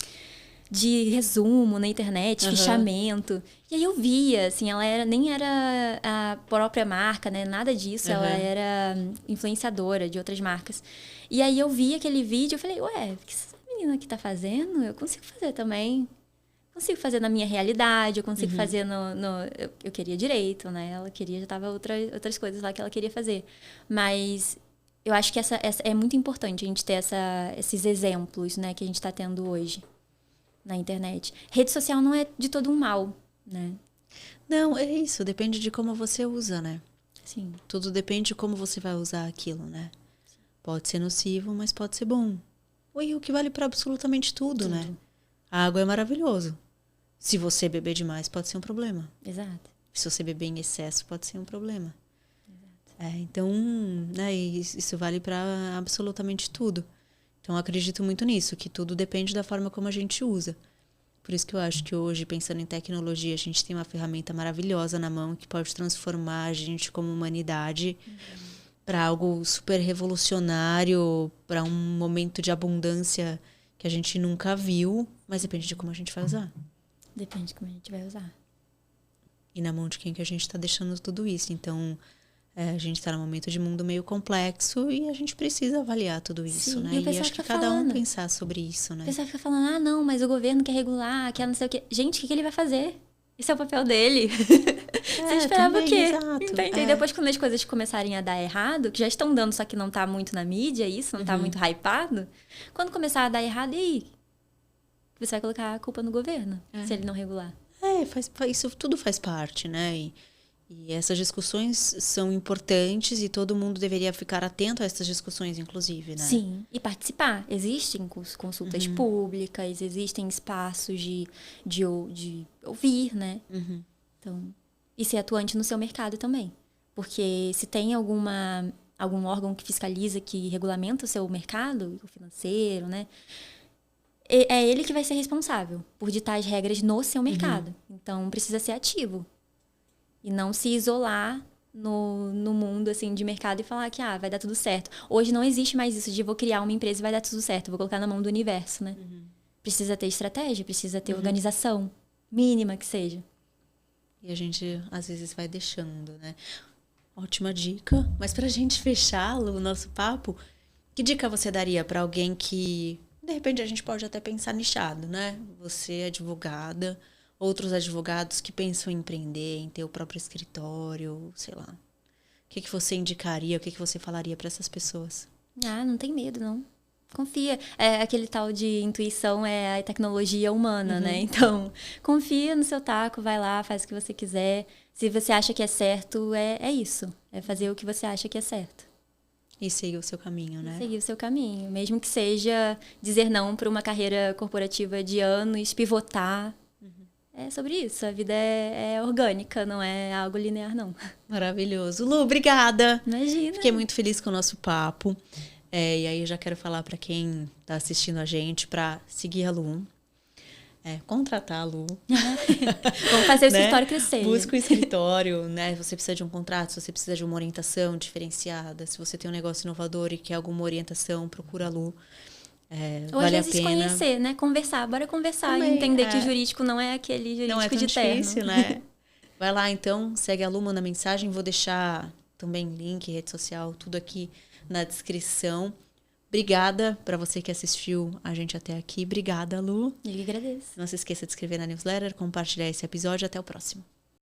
resumo na internet, fichamento. E aí eu via, assim, ela nem era a própria marca, né? Nada disso. Ela era influenciadora de outras marcas. E aí eu vi aquele vídeo e falei, o que essa menina aqui tá fazendo? Eu consigo fazer também. Consigo fazer na minha realidade, eu consigo fazer eu queria direito, né? Ela queria, já tava outras coisas lá que ela queria fazer. Mas eu acho que essa é muito importante a gente ter esses exemplos, né? Que a gente tá tendo hoje na internet. Rede social não é de todo um mal, né? Não, é isso. Depende de como você usa, né? Sim. Tudo depende de como você vai usar aquilo, né? Pode ser nocivo, mas pode ser bom. E o que vale para absolutamente tudo, né? A água é maravilhoso. Se você beber demais, pode ser um problema. Exato. Se você beber em excesso, pode ser um problema. Exato. Então, né, isso vale para absolutamente tudo. Então, eu acredito muito nisso, que tudo depende da forma como a gente usa. Por isso que eu acho que hoje, pensando em tecnologia, a gente tem uma ferramenta maravilhosa na mão que pode transformar a gente como humanidade para algo super revolucionário, para um momento de abundância que a gente nunca viu, mas depende de como a gente vai usar. Depende de como a gente vai usar. E na mão de quem que a gente está deixando tudo isso. Então, a gente está num momento de mundo meio complexo e a gente precisa avaliar tudo isso, né? E acho que cada um pensar sobre isso, né? O pessoal fica falando, não, mas o governo quer regular, quer não sei o quê. Gente, o que ele vai fazer? Esse é o papel dele. Você esperava também, o quê? exato. Entende? E depois, quando as coisas começarem a dar errado, que já estão dando, só que não tá muito na mídia, isso, não tá muito hypado. Quando começar a dar errado, e aí? Você vai colocar a culpa no governo, se ele não regular. Isso tudo faz parte, né? E essas discussões são importantes e todo mundo deveria ficar atento a essas discussões, inclusive, né? Sim, e participar. Existem consultas públicas, existem espaços de ouvir, né? Então, e ser atuante no seu mercado também. Porque se tem algum órgão que fiscaliza, que regulamenta o seu mercado, o financeiro, né? É ele que vai ser responsável por ditar as regras no seu mercado. Então, precisa ser ativo. E não se isolar no mundo, assim, de mercado e falar que, vai dar tudo certo. Hoje não existe mais isso de vou criar uma empresa e vai dar tudo certo. Vou colocar na mão do universo, né? Precisa ter estratégia, precisa ter organização. Mínima que seja. E a gente, às vezes, vai deixando, né? Ótima dica. Mas pra gente fechar o nosso papo, que dica você daria pra alguém que De repente a gente pode até pensar nichado, né? Você é advogada, outros advogados que pensam em empreender, em ter o próprio escritório, sei lá. O que você indicaria, o que você falaria para essas pessoas? Ah, não tem medo, não. Confia. É aquele tal de intuição, é a tecnologia humana, né? Então, confia no seu taco, vai lá, faz o que você quiser. Se você acha que é certo, é isso. É fazer o que você acha que é certo. E seguir o seu caminho, né? Seguir o seu caminho. Mesmo que seja dizer não para uma carreira corporativa de anos, pivotar. É sobre isso. A vida é orgânica, não é algo linear, não. Maravilhoso. Lu, obrigada. Imagina. Fiquei muito feliz com o nosso papo. E aí eu já quero falar para quem está assistindo a gente para seguir a Lu. Contratar a Lu. Vamos fazer o escritório crescer. Busca o escritório, né? Se você precisa de um contrato, se você precisa de uma orientação diferenciada, se você tem um negócio inovador e quer alguma orientação, procura a Lu. Ou vale às vezes a pena conhecer, né? Conversar, bora conversar também, e entender que o jurídico não é aquele jurídico não é tão de terno. difícil, né? Vai lá então, segue a Lu, manda mensagem, vou deixar também link, rede social, tudo aqui na descrição. Obrigada para você que assistiu a gente até aqui. Obrigada, Lu. Eu que agradeço. Não se esqueça de se inscrever na newsletter, compartilhar esse episódio. Até o próximo.